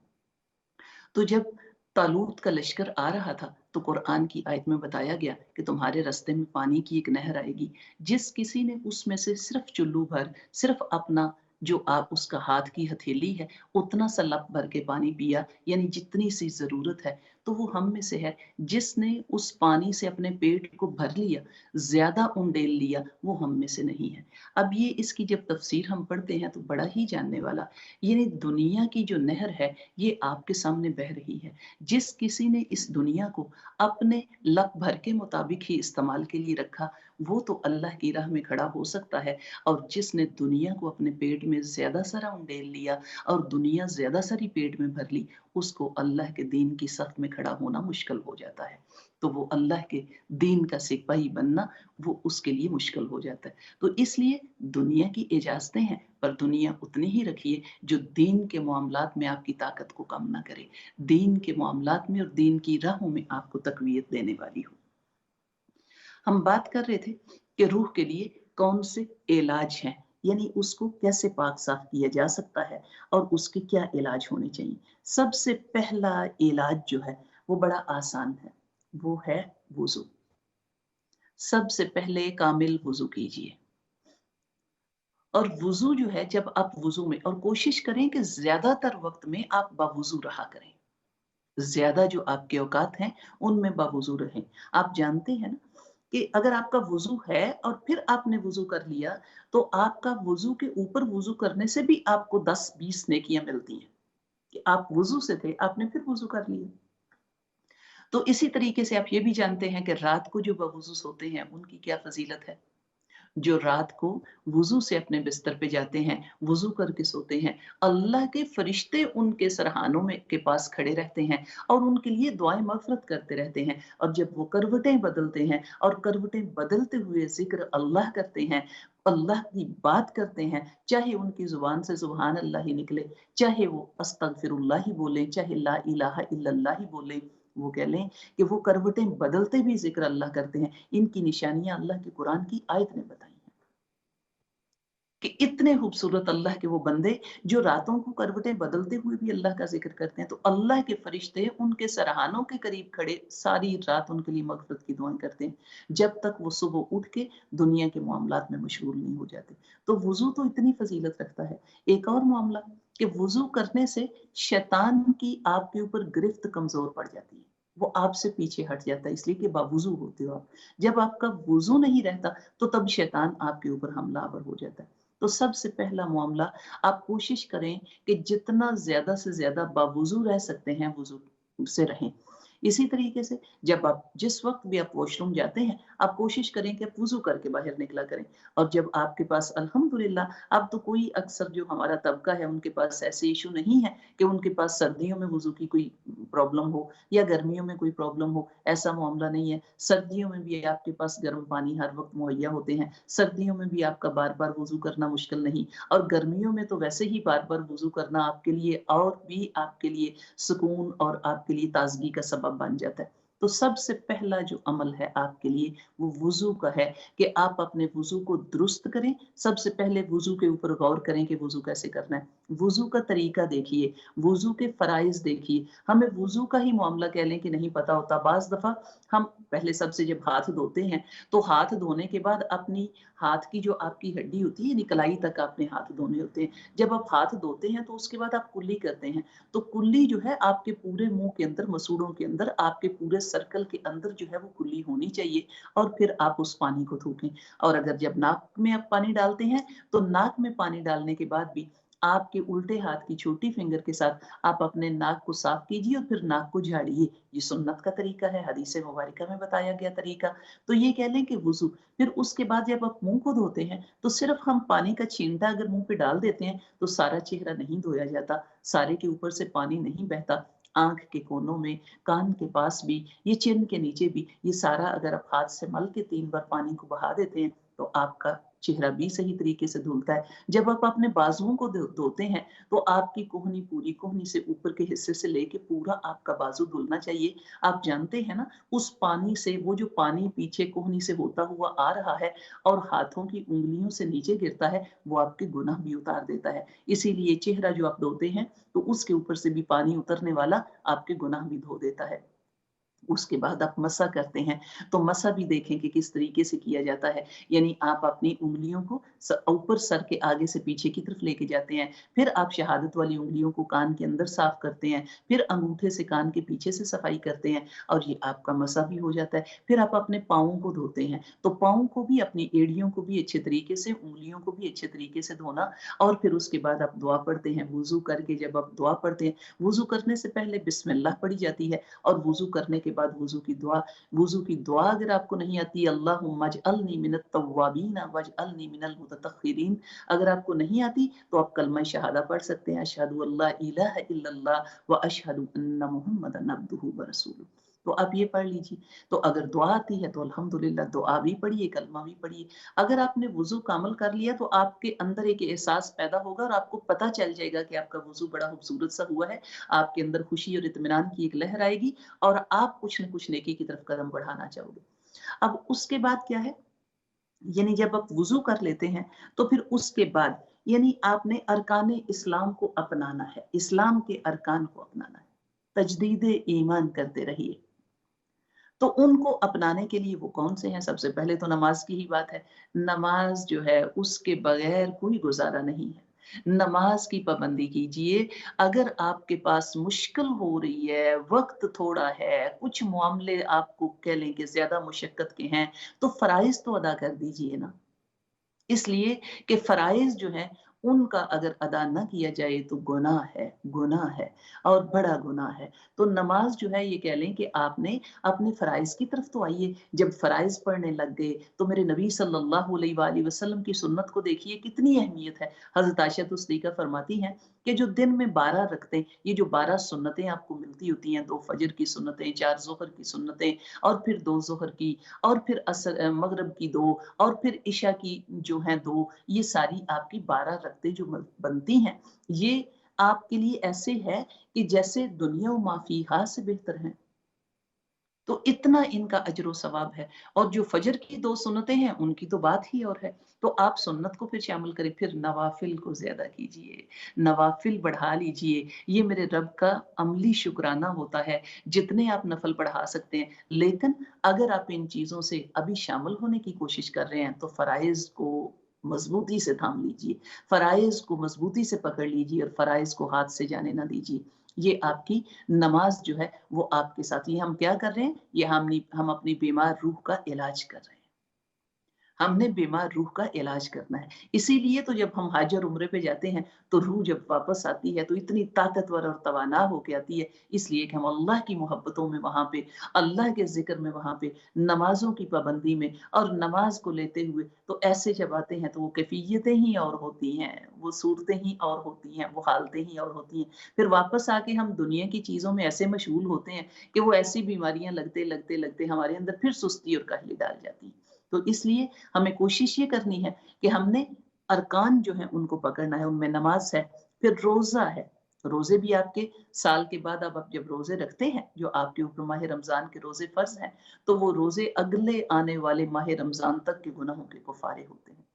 तो जब तालूत का लश्कर आ रहा था, तो कुरान की आयत में बताया गया कि तुम्हारे रास्ते में पानी की एक नहर आएगी, जिस किसी ने उसमें से सिर्फ़ चुल्लू भर, सिर्फ़ अपना जो आप उसका हाथ की हथेली है, उतना सा लप भर के पानी पिया, यानी जितनी सी ज़रूरत है, तो वो हम में से है। जिसने उस पानी से अपने पेट को भर लिया, ज़्यादा उंडेल लिया, वो हम में से नहीं है। अब ये इसकी जब तफ़सीर हम पढ़ते हैं तो बड़ा ही जानने वाला, यानी दुनिया की जो नहर है, ये आपके सामने बह रही है। जिस किसी ने इस दुनिया को अपने लक भर के मुताबिक ही इस्तेमाल के लिए रखा, वो तो अल्लाह की राह में खड़ा हो सकता है, और जिसने दुनिया को अपने पेट में ज़्यादा सारा उंडेल लिया और दुनिया ज़्यादा सारी पेट में भर ली, उसको अल्लाह के दीन की सफ़ में खड़ा होना मुश्किल हो जाता है। तो वो अल्लाह के दीन का सिपाही बनना, वो उसके लिए मुश्किल हो जाता है। तो इसलिए दुनिया की इजाज़तें हैं, पर दुनिया उतनी ही रखिए जो दीन के मामलात में आपकी ताकत को कम ना करे, दीन के मामलात में और दीन की राहों में आपको तक़वियत देने वाली हो। हम बात कर रहे थे कि रूह के लिए कौन से इलाज हैं, यानी उसको कैसे पाक साफ किया जा सकता है और उसके क्या इलाज होने चाहिए। सबसे पहला इलाज जो है वो बड़ा आसान है, वो है वुज़ू। सबसे पहले कामिल वुज़ू कीजिए। और वुज़ू जो है, जब आप वुज़ू में, और कोशिश करें कि ज़्यादातर वक़्त में आप बावुज़ू रहा करें। ज़्यादा जो आपके औकात हैं, उनमें बावुज़ू रहें। आप जानते हैं ना कि अगर आपका वुज़ू है और फिर आपने वुज़ू कर लिया, तो आपका वुज़ू के ऊपर वुज़ू करने से भी आपको 10-20 नेकियाँ मिलती हैं, कि आप वुज़ू से थे, आपने फिर वुज़ू कर लिया। तो इसी तरीके से आप ये भी जानते हैं कि रात को जो बावुज़ू सोते हैं, उनकी क्या फ़ज़ीलत है। जो रात को वुज़ू से अपने बिस्तर पे जाते हैं, वुज़ू करके सोते हैं, अल्लाह के फरिश्ते उनके सरहानों में के पास खड़े रहते हैं और उनके लिए दुआएँ मग़फ़िरत करते रहते हैं। और जब वो करवटें बदलते हैं और करवटें बदलते हुए ज़िक्र अल्लाह करते हैं, अल्लाह की बात करते हैं, चाहे उनकी ज़ुबान से सुबहान अल्लाह ही निकले, चाहे वो अस्तगफिरुल्लाह ही बोलें, चाहे ला इलाहा इल्लल्लाह ही बोलें, वो कह लें कि वो करवटें बदलते भी ज़िक्र अल्लाह करते हैं। इनकी निशानियाँ अल्लाह की कुरान की आयत ने बताई हैं कि इतने खूबसूरत अल्लाह के वो बंदे जो रातों को करवटें बदलते हुए भी अल्लाह का ज़िक्र करते हैं, तो अल्लाह के फरिश्ते उनके सरहानों के करीब खड़े सारी रात उनके लिए मग़फ़िरत की दुआएँ करते हैं, जब तक वो सुबह उठ के दुनिया के मामलात में मशगूल नहीं हो जाते। तो वुज़ू तो इतनी फ़ज़ीलत रखता है। एक और मामला कि वुज़ू करने से शैतान की आपके ऊपर गिरफ्त कमज़ोर पड़ जाती है। वो आपसे पीछे हट जाता है, इसलिए कि बावुज़ू होते हो आप। जब आपका वुज़ू नहीं रहता, तो तब शैतान आपके ऊपर हमलावर हो जाता है। तो सबसे पहला मामला, आप कोशिश करें कि जितना ज़्यादा से ज़्यादा बावुज़ू रह सकते हैं, वुज़ू से रहें। इसी तरीके से जब आप जिस वक्त भी आप वॉशरूम जाते हैं, आप कोशिश करें कि आप वुज़ू करके बाहर निकला करें। और जब आपके पास अल्हम्दुलिल्लाह अब तो कोई अक्सर जो हमारा तबका है उनके पास ऐसे इश्यू नहीं है कि उनके पास सर्दियों में वुज़ू की कोई प्रॉब्लम हो या गर्मियों में कोई प्रॉब्लम हो, ऐसा मामला नहीं है। सर्दियों में भी आपके पास गर्म पानी हर वक्त मुहैया होते हैं, सर्दियों में भी आपका बार-बार वुज़ू करना मुश्किल नहीं, और गर्मियों में तो वैसे ही बार-बार वुज़ू करना आपके लिए और भी आपके लिए सुकून और आपके लिए ताज़गी का सबब बन जाता है। तो सबसे पहला जो अमल है आपके लिए वो वुज़ू का है कि आप अपने वुज़ू को दुरुस्त करें। सबसे पहले वुज़ू के ऊपर गौर करें कि वुज़ू कैसे करना है। वुज़ू का तरीका देखिए, वुज़ू के फ़राइज़ देखिए। हमें वुज़ू का ही मामला कह लें कि नहीं पता होता। बाज़ दफ़ा हम पहले सबसे जब हाथ धोते हैं, तो हाथ धोने के बाद अपनी हाथ की जो आपकी हड्डी होती है, यानी कलाई तक आपने हाथ धोने होते हैं। जब आप हाथ धोते हैं तो उसके बाद आप कुल्ली करते हैं। तो कुल्ली जो है आपके पूरे मुँह के अंदर, मसूड़ों के अंदर, आपके पूरे सर्कल के अंदर जो है वो कुल्ली होनी चाहिए, और फिर आप उस पानी को थूकें। और अगर जब नाक में आप पानी डालते हैं, तो नाक में पानी डालने के बाद भी आपके उल्टे हाथ की छोटी फिंगर के साथ आप अपने नाक को साफ कीजिए और फिर नाक को झाड़िए। ये सुन्नत का तरीका है, हदीस मुबारका में बताया गया तरीका। तो ये कह लें कि वुज़ू। फिर उसके बाद जब आप मुँह को धोते हैं, तो सिर्फ़ हम पानी का छींटा अगर मुँह पे डाल देते हैं, तो सारा चेहरा नहीं धोया जाता, सारे के ऊपर से पानी नहीं बहता। आँख के कोनों में, कान के पास भी, ये चिन के नीचे भी, ये सारा अगर आप हाथ से मल के 3 बार पानी को बहा देते हैं, तो आपका चेहरा भी सही तरीके से धुलता है। जब आप अपने बाजुओं को धोते हैं, तो आपकी कोहनी, पूरी कोहनी से ऊपर के हिस्से से लेके पूरा आपका बाजू धुलना चाहिए। आप जानते हैं ना, उस पानी से, वो जो पानी पीछे कोहनी से होता हुआ आ रहा है और हाथों की उँगलियों से नीचे गिरता है, वो आपके गुनाह भी उतार देता है। इसीलिए चेहरा जो आप धोते हैं, तो उसके ऊपर से भी पानी उतरने वाला आपके गुनाह भी धो देता है। उसके बाद आप मसा करते हैं, तो मसा भी देखें कि किस तरीके से किया जाता है। यानी आप अपनी उँगलियों को ऊपर सर के आगे से पीछे की तरफ लेके जाते हैं, फिर आप शहादत वाली उँगलियों को कान के अंदर साफ करते हैं, फिर अंगूठे से कान के पीछे से सफाई करते हैं, और ये आपका मसा भी हो जाता है। फिर आप अपने पाँवों को धोते हैं, तो पाँव को भी, अपनी एड़ियों को भी अच्छे तरीके से, उँगलियों को भी अच्छे तरीके से धोना, और फिर उसके बाद आप दुआ पढ़ते हैं। वुज़ू करके जब आप दुआ पढ़ते हैं, वुज़ू करने से पहले बिस्मिल्लाह पढ़ी जाती है, और वुज़ू करने के बाद वुज़ू की दुआ अगर आपको नहीं आती, अल्लाहुम्मा अजअलनी मिनत तव्वाबीन वजअलनी मिनल मुततख्खिरीन, अगर आपको नहीं आती, तो आप कलमा शहादा पढ़ सकते हैं, अशहदु अल्ला इलाहा इल्लल्लाह व अशहदु अन्ना मुहम्मदन अब्दुहु व रसूलुहु। तो आप ये पढ़ लीजिए। तो अगर दुआ आती है तो अल्हम्दुलिल्लाह, दुआ भी पढ़िए, कलमा भी पढ़िए। अगर आपने वुज़ू कामिल कर लिया, तो आपके अंदर एक एहसास पैदा होगा और आपको पता चल जाएगा कि आपका वुज़ू बड़ा खूबसूरत सा हुआ है। आपके अंदर खुशी और इत्मीनान की एक लहर आएगी, और आप कुछ न कुछ नेकी की तरफ कदम बढ़ाना चाहोगे। अब उसके बाद क्या है, यानी जब आप वुज़ू कर लेते हैं, तो फिर उसके बाद यानी आपने अरकान इस्लाम को अपनाना है, इस्लाम के अरकान को अपनाना है। तजदीद ईमान करते रहिए। तो उनको अपनाने के लिए वो कौन से हैं? सबसे पहले तो नमाज़ की ही बात है। नमाज़ जो है उसके बगैर कोई गुज़ारा नहीं है। नमाज़ की पाबंदी कीजिए। अगर आपके पास मुश्किल हो रही है, वक़्त थोड़ा है, कुछ मामले आपको कह लें कि ज़्यादा मुशक्कत के हैं, तो फ़राइज़ तो अदा कर दीजिए ना। इसलिए कि फ़राइज़ जो हैं, उनका अगर अदा ना किया जाए तो गुनाह है और बड़ा गुनाह है। तो नमाज़ जो है, ये कह लें कि आपने अपने फ़राइज़ की तरफ तो आइए। जब फ़राइज़ पढ़ने लग गए, तो मेरे नबी सल्लल्लाहु अलैहि वसल्लम की सुन्नत को देखिए कितनी अहमियत है। हज़रत आयशा सिद्दीक़ा फरमाती हैं कि जो दिन में 12 रखते, ये जो 12 सुन्नतें आपको मिलती होती हैं, 2 फ़जर की सुन्नतें, 4 ज़ोहर की सुन्नतें, और फिर 2 ज़ोहर की, और फिर मगरिब की 2, और फिर इशा की जो हैं 2, ये सारी आपकी 12 रकतें जो बनती हैं, ये आपके लिए ऐसे है कि जैसे दुनिया व मा फ़ीहा से बेहतर हैं। तो इतना इनका अजर व सवाब है, और जो फजर की 2 सुन्नतें हैं, उनकी तो बात ही और है। तो आप सुन्नत को फिर शामिल करें, फिर नवाफ़िल को ज़्यादा कीजिए, नवाफ़िल बढ़ा लीजिए। ये मेरे रब का अमली शुक्राना होता है, जितने आप नफ़ल बढ़ा सकते हैं। लेकिन अगर आप इन चीज़ों से अभी शामिल होने की कोशिश कर रहे हैं, तो फ़राइज़ को मज़बूती से थाम लीजिए, फ़राइज़ को मज़बूती से पकड़ लीजिए, और फ़राइज़ को हाथ से जाने ना दीजिए। ये आपकी नमाज़ जो है, वो आपके साथ, ये हम क्या कर रहे हैं? ये हम अपनी बीमार रूह का इलाज कर रहे हैं। ہم نے بیمار روح کا علاج کرنا ہے. اسی لیے تو جب ہم حج اور عمرے پہ جاتے ہیں تو روح جب واپس آتی ہے تو اتنی طاقتور اور توانا ہو کے آتی ہے، اس لیے کہ ہم اللہ کی محبتوں میں وہاں پہ، اللہ کے ذکر میں وہاں پہ، نمازوں کی پابندی میں اور نماز کو لیتے ہوئے تو ایسے جب آتے ہیں تو وہ کیفیتیں ہی اور ہوتی ہیں، وہ صورتیں ہی اور ہوتی ہیں، وہ حالتیں ہی اور ہوتی ہیں. پھر واپس آ کے ہم دنیا کی چیزوں میں ایسے مشغول ہوتے ہیں کہ وہ ایسی بیماریاں لگتے لگتے لگتے ہمارے اندر پھر سستی اور کاہلی ڈال جاتی ہیں. تو اس لیے ہمیں کوشش یہ کرنی ہے کہ ہم نے ارکان جو ہیں ان کو پکڑنا ہے. ان میں نماز ہے، پھر روزہ ہے. روزے بھی آپ کے سال کے بعد اب آپ جب روزے رکھتے ہیں، جو آپ کے اوپر ماہ رمضان کے روزے فرض ہیں، تو وہ روزے اگلے آنے والے ماہ رمضان تک کے گناہوں کے کفارے ہوتے ہیں.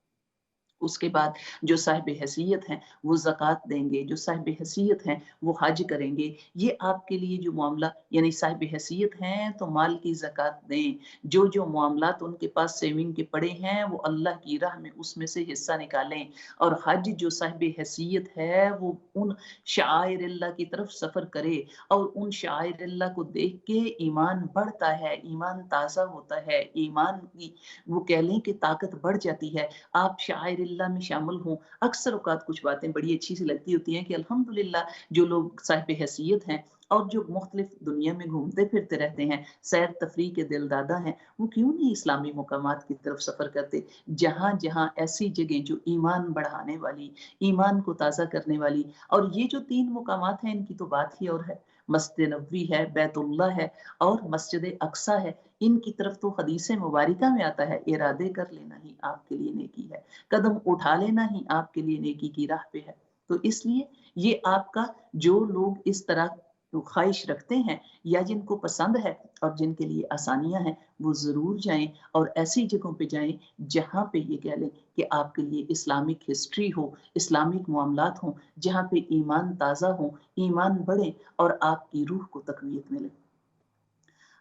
اس کے بعد جو صاحب حیثیت ہیں وہ زکوٰۃ دیں گے، جو صاحب حیثیت ہیں وہ حج کریں گے. یہ آپ کے لیے جو معاملہ، یعنی صاحب حیثیت ہیں تو مال کی زکوٰۃ دیں. جو معاملات ان کے پاس سیونگ کے پڑے ہیں وہ اللہ کی راہ میں اس میں سے حصہ نکالیں. اور حج جو صاحب حیثیت ہے وہ ان شعائر اللہ کی طرف سفر کرے، اور ان شعائر اللہ کو دیکھ کے ایمان بڑھتا ہے، ایمان تازہ ہوتا ہے، ایمان کی وہ کہہ لیں کہ طاقت بڑھ جاتی ہے. آپ شاعر اللہ میں شامل ہوں. اکثر اوقات کچھ باتیں بڑی اچھی سی لگتی ہوتی ہیں کہ الحمدللہ جو لوگ صاحب حیثیت ہیں اور جو مختلف دنیا میں گھومتے پھرتے رہتے ہیں، سیر تفریح کے دل دادا ہیں، وہ کیوں نہیں اسلامی مقامات کی طرف سفر کرتے، جہاں جہاں ایسی جگہیں جو ایمان بڑھانے والی، ایمان کو تازہ کرنے والی. اور یہ جو 3 مقامات ہیں ان کی تو بات ہی اور ہے. مسجد نبوی ہے، بیت اللہ ہے اور مسجد اقصی ہے. ان کی طرف تو حدیث مبارکہ میں آتا ہے ارادے کر لینا ہی آپ کے لیے نیکی ہے، قدم اٹھا لینا ہی آپ کے لیے نیکی کی راہ پہ ہے. تو اس لیے یہ آپ کا، جو لوگ اس طرح خواہش رکھتے ہیں یا جن کو پسند ہے اور جن کے لیے آسانیاں ہیں، وہ ضرور جائیں اور ایسی جگہوں پہ جائیں جہاں پہ یہ کہہ لیں کہ آپ کے لیے اسلامک ہسٹری ہو، اسلامک معاملات ہوں، جہاں پہ ایمان تازہ ہوں، ایمان بڑھے اور آپ کی روح کو تقویت ملے.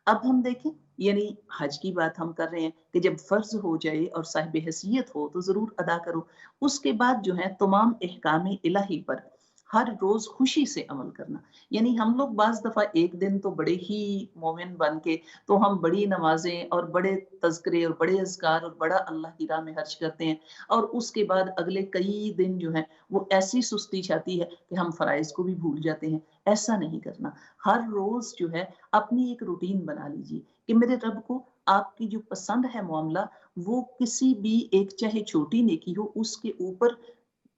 اب ہم دیکھیں، یعنی حج کی بات ہم کر رہے ہیں کہ جب فرض ہو جائے اور صاحب حیثیت ہو تو ضرور ادا کرو. اس کے بعد جو ہے تمام احکام الہی پر ہر روز خوشی سے عمل کرنا. یعنی ہم لوگ بعض دفعہ ایک دن تو بڑے ہی مومن بن کے تو ہم بڑی نمازیں اور بڑے تذکرے اور بڑے اذکار اور بڑا اللہ کی راہ میں خرچ کرتے ہیں، اور اس کے بعد اگلے کئی دن جو ہیں وہ ایسی سستی چھاتی ہے کہ ہم فرائض کو بھی بھول جاتے ہیں. ایسا نہیں کرنا. ہر روز جو ہے اپنی ایک روٹین بنا لیجیے کہ میرے رب کو آپ کی جو پسند ہے معاملہ، وہ کسی بھی ایک چاہے چھوٹی نیکی ہو اس کے اوپر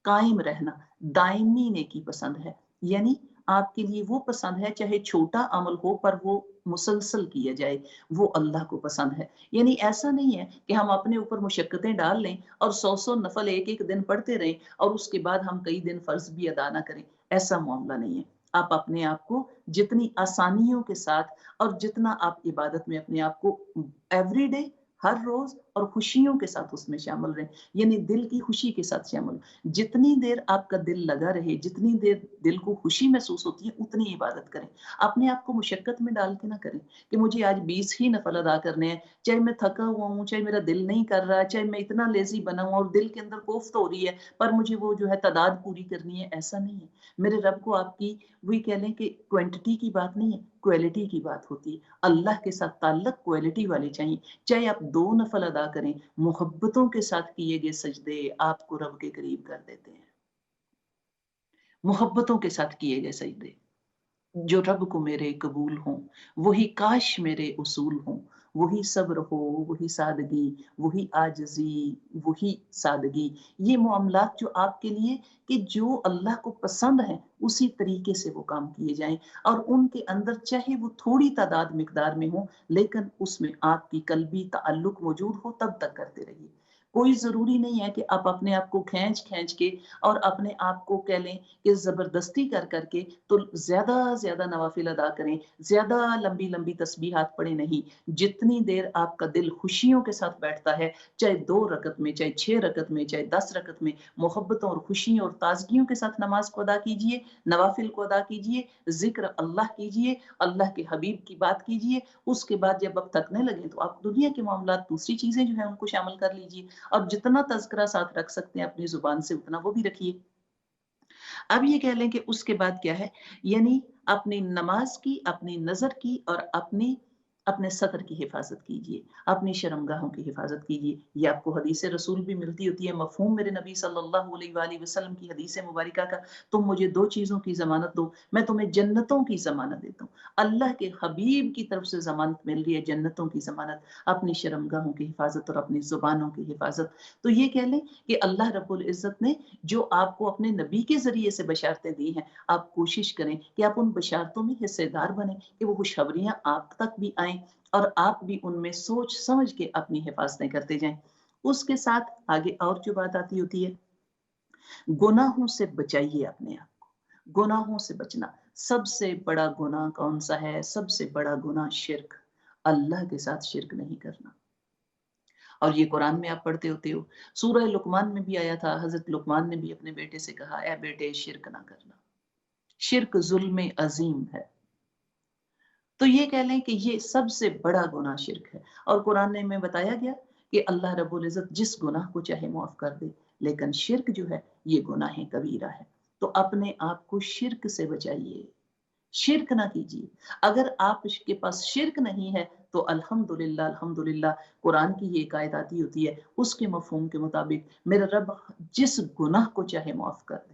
قائم رہنا. دائمی نیکی پسند ہے، یعنی آپ کے لیے وہ پسند ہے چاہے چھوٹا عمل ہو پر وہ مسلسل کیا جائے، وہ اللہ کو پسند ہے. یعنی ایسا نہیں ہے کہ ہم اپنے اوپر مشقتیں ڈال لیں اور 100 نفل ایک ایک دن پڑھتے رہیں اور اس کے بعد ہم کئی دن فرض بھی ادا نہ کریں. ایسا معاملہ نہیں ہے. آپ اپنے آپ کو جتنی آسانیوں کے ساتھ اور جتنا آپ عبادت میں اپنے آپ کو ایوری ڈے، ہر روز اور خوشیوں کے ساتھ اس میں شامل رہیں، یعنی دل کی خوشی کے ساتھ شامل. جتنی دیر آپ کا دل لگا رہے، جتنی دیر دل کو خوشی محسوس ہوتی ہے اتنی عبادت کریں. اپنے آپ کو مشقت میں ڈال کے نہ کریں کہ مجھے آج 20 ہی نفل ادا کرنے ہیں، چاہے میں تھکا ہوا ہوں، چاہے میرا دل نہیں کر رہا، چاہے میں اتنا لیزی بنا ہوں اور دل کے اندر کوفت ہو رہی ہے پر مجھے وہ جو ہے تعداد پوری کرنی ہے. ایسا نہیں ہے. میرے رب کو آپ کی وہی کہہ لیں کہ کوانٹٹی کی بات نہیں ہے، کوالٹی کی بات ہوتی ہے. اللہ کے ساتھ تعلق کوالٹی والے چاہیے. چاہے آپ 2 نفل ادا کریں، محبتوں کے ساتھ کیے گئے سجدے آپ کو رب کے قریب کر دیتے ہیں. محبتوں کے ساتھ کیے گئے سجدے جو رب کو میرے قبول ہوں، وہی کاش میرے اصول ہوں. وہی صبر ہو، وہی سادگی، وہی عاجزی، وہی سادگی. یہ معاملات جو آپ کے لیے کہ جو اللہ کو پسند ہیں اسی طریقے سے وہ کام کیے جائیں، اور ان کے اندر چاہے وہ تھوڑی تعداد مقدار میں ہو لیکن اس میں آپ کی قلبی تعلق موجود ہو تب تک کرتے رہیے. کوئی ضروری نہیں ہے کہ آپ اپنے آپ کو کھینچ کھینچ کے اور اپنے آپ کو کہہ لیں کہ زبردستی کر کر کے تو زیادہ زیادہ نوافل ادا کریں، زیادہ لمبی لمبی تسبیحات پڑھیں. نہیں، جتنی دیر آپ کا دل خوشیوں کے ساتھ بیٹھتا ہے، چاہے 2 رکعت میں، چاہے 6 رکعت میں، چاہے 10 رکعت میں، محبتوں اور خوشیوں اور تازگیوں کے ساتھ نماز کو ادا کیجیے، نوافل کو ادا کیجیے، ذکر اللہ کیجیے، اللہ کے حبیب کی بات کیجیے. اس کے بعد جب آپ تھکنے لگیں تو آپ دنیا کے معاملات، دوسری چیزیں جو ہیں ان کو شامل کر لیجیے، اور جتنا تذکرہ ساتھ رکھ سکتے ہیں اپنی زبان سے اتنا وہ بھی رکھیے. اب یہ کہہ لیں کہ اس کے بعد کیا ہے، یعنی اپنی نماز کی، اپنی نظر کی اور اپنی اپنے سطر کی حفاظت کیجیے، اپنی شرمگاہوں کی حفاظت کیجیے. یہ آپ کو حدیث رسول بھی ملتی ہوتی ہے. مفہوم میرے نبی صلی اللہ علیہ وآلہ وسلم کی حدیث مبارکہ کا، تم مجھے 2 چیزوں کی ضمانت دو، میں تمہیں جنتوں کی ضمانت دیتا ہوں. اللہ کے حبیب کی طرف سے ضمانت مل رہی ہے، جنتوں کی ضمانت، اپنی شرمگاہوں کی حفاظت اور اپنی زبانوں کی حفاظت. تو یہ کہہ لیں کہ اللہ رب العزت نے جو آپ کو اپنے نبی کے ذریعے سے بشارتیں دی ہیں، آپ کوشش کریں کہ آپ ان بشارتوں میں حصے دار بنیں، کہ وہ خوشخبریاں آپ تک بھی آئیں اور آپ بھی ان میں سوچ سمجھ کے اپنی حفاظتیں کرتے جائیں. اس کے ساتھ آگے اور جو بات آتی ہوتی ہے، گناہوں سے بچائیے اپنے آپ کو. گناہوں سے بچنا، سب سے بڑا گناہ کون سا ہے؟ سب سے بڑا گناہ شرک، اللہ کے ساتھ شرک نہیں کرنا. اور یہ قرآن میں آپ پڑھتے ہوتے ہو، سورہ لقمان میں بھی آیا تھا، حضرت لقمان نے بھی اپنے بیٹے سے کہا، اے بیٹے شرک نہ کرنا، شرک ظلم عظیم ہے. تو یہ کہہ لیں کہ یہ سب سے بڑا گناہ شرک ہے. اور قرآن میں بتایا گیا کہ اللہ رب العزت جس گناہ کو چاہے معاف کر دے، لیکن شرک جو ہے یہ گناہ کبیرہ ہے. تو اپنے آپ کو شرک سے بچائیے، شرک نہ کیجیے. اگر آپ کے پاس شرک نہیں ہے تو الحمدللہ الحمدللہ، قرآن کی یہ ایک آیت آتی ہوتی ہے، اس کے مفہوم کے مطابق میرا رب جس گناہ کو چاہے معاف کر دے.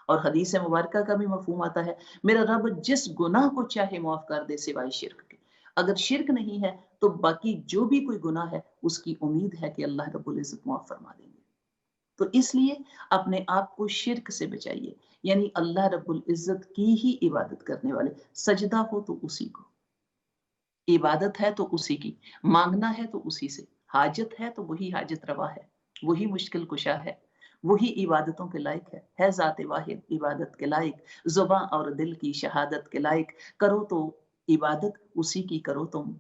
اور حدیث مبارکہ کا بھی مفہوم آتا ہے، میرا رب جس گناہ کو چاہے معاف کر دے سوائے شرک کے. اگر شرک نہیں ہے تو باقی جو بھی کوئی گناہ ہے اس کی امید ہے کہ اللہ رب العزت معاف فرما دیں گے. تو اس لیے اپنے آپ کو شرک سے بچائیے، یعنی اللہ رب العزت کی ہی عبادت کرنے والے. سجدہ ہو تو اسی کو، عبادت ہے تو اسی کی، مانگنا ہے تو اسی سے، حاجت ہے تو وہی حاجت روا ہے، وہی مشکل کشا ہے، وہی عبادتوں کے لائق ہے ذات واحد عبادت کے لائق، زباں اور دل کی شہادت کے لائق. کرو تو عبادت اسی کی کرو تم.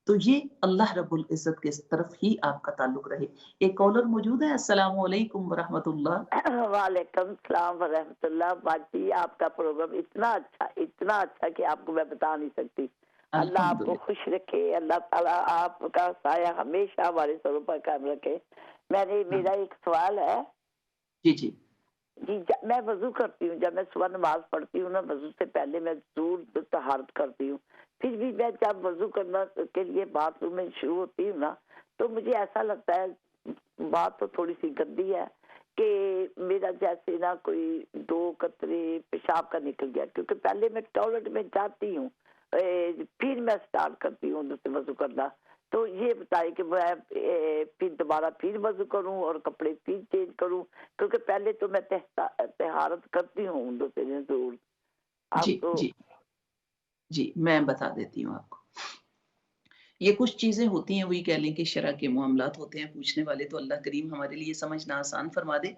تو یہ اللہ رب العزت کے طرف ہی آپ کا تعلق رہے. ایک کالر موجود ہے. السلام علیکم ورحمۃ اللہ. وعلیکم السلام ورحمۃ اللہ. باجی آپ کا پروگرام اتنا اچھا کہ آپ کو میں بتا نہیں سکتی. اللہ آپ کو الحمدللہ. خوش رکھے، اللہ تعالیٰ آپ کا سایہ ہمیشہ ہمارے سروں پر قائم رکھے. میرا ایک سوال ہے. جی جی جی میں وضو کرتی ہوں، جب میں صبح نماز پڑھتی ہوں نا، وضو سے پہلے میں ضرور طہارت کرتی ہوں. پھر بھی میں جب وضو کرنا کے لیے باتھ روم میں شروع ہوتی ہوں نا، تو مجھے ایسا لگتا ہے، بات تو تھوڑی سی گندی ہے، کہ میرا جیسے نا کوئی 2 قطرے پیشاب کا نکل گیا، کیونکہ پہلے میں ٹوائلٹ میں جاتی ہوں، پھر میں سٹارٹ کرتی ہوں وضو کرنا. تو یہ بتائے کہ میں پھر دوبارہ پھر وضو کروں اور کپڑے پھر چینج کروں، کیونکہ پہلے تو میں طہارت کرتی ہوں 2 دن ضرور. جی آپ کو جی جی میں بتا دیتی ہوں آپ کو. یہ کچھ چیزیں ہوتی ہیں، وہی کہہ لیں کہ شرع کے معاملات ہوتے ہیں. پوچھنے والے تو اللہ کریم ہمارے لیے سمجھنا آسان فرما دے.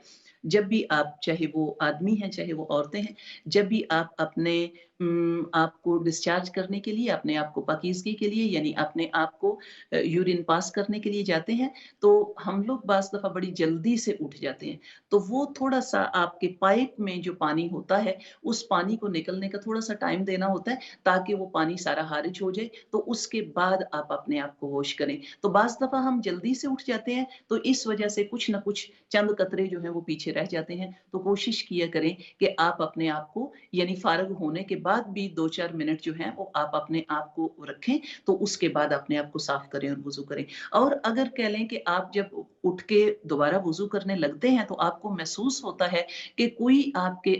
جب بھی آپ، چاہے وہ آدمی ہیں چاہے وہ عورتیں ہیں، جب بھی آپ اپنے آپ کو ڈسچارج کرنے کے لیے، اپنے آپ کو پاکیزگی کے لیے، یعنی اپنے آپ کو یورین پاس کرنے کے لیے جاتے ہیں، تو ہم لوگ بعض دفعہ بڑی جلدی سے اٹھ جاتے ہیں. تو وہ تھوڑا سا آپ کے پائپ میں جو پانی ہوتا ہے، اس پانی کو نکلنے کا تھوڑا سا ٹائم دینا ہوتا ہے، تاکہ وہ پانی سارا خارج ہو جائے. تو اس کے بعد آپ اپنے آپ کو ہوش کریں. تو بعض دفعہ ہم جلدی سے اٹھ جاتے ہیں، تو اس وجہ سے کچھ نہ کچھ چند قطرے جو ہیں وہ پیچھے رہ جاتے ہیں. تو کوشش کیا کریں کہ آپ اپنے آپ کو، یعنی فارغ ہونے کے بعد بھی 2-4 منٹ جو ہیں وہ آپ اپنے آپ کو رکھیں. تو اس کے بعد اپنے آپ کو صاف کریں اور وضو کریں. اور اگر کہہ لیں کہ آپ جب اٹھ کے دوبارہ وضو کرنے لگتے ہیں تو آپ کو محسوس ہوتا ہے کہ کوئی آپ کے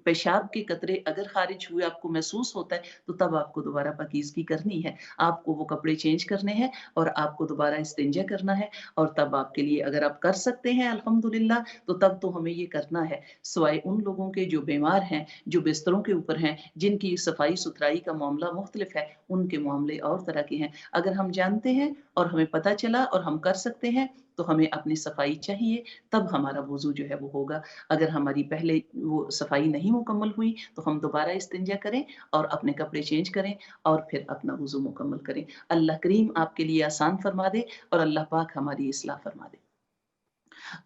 پیشاب کے قطرے اگر خارج ہوئے آپ کو محسوس ہوتا ہے، تو تب آپ کو دوبارہ پاکیزگی کرنی ہے. آپ کو وہ کپڑے چینج کرنے ہیں اور آپ کو دوبارہ استنجا کرنا ہے. اور تب آپ کے لیے، اگر آپ کر سکتے ہیں الحمدللہ، تو تب تو ہمیں یہ کرنا ہے. سوائے ان لوگوں کے جو بیمار ہیں، جو بستروں کے اوپر ہیں، جن کی صفائی ستھرائی کا معاملہ مختلف ہے، ان کے معاملے اور طرح کے ہیں. اگر ہم جانتے ہیں اور ہمیں پتہ چلا اور ہم کر سکتے ہیں تو ہمیں اپنی صفائی چاہیے، تب ہمارا وضو جو ہے وہ ہوگا. اگر ہماری پہلے وہ صفائی نہیں مکمل ہوئی تو ہم دوبارہ استنجا کریں اور اپنے کپڑے چینج کریں اور پھر اپنا وضو مکمل کریں. اللہ کریم آپ کے لیے آسان فرما دے اور اللہ پاک ہماری اصلاح فرما دے.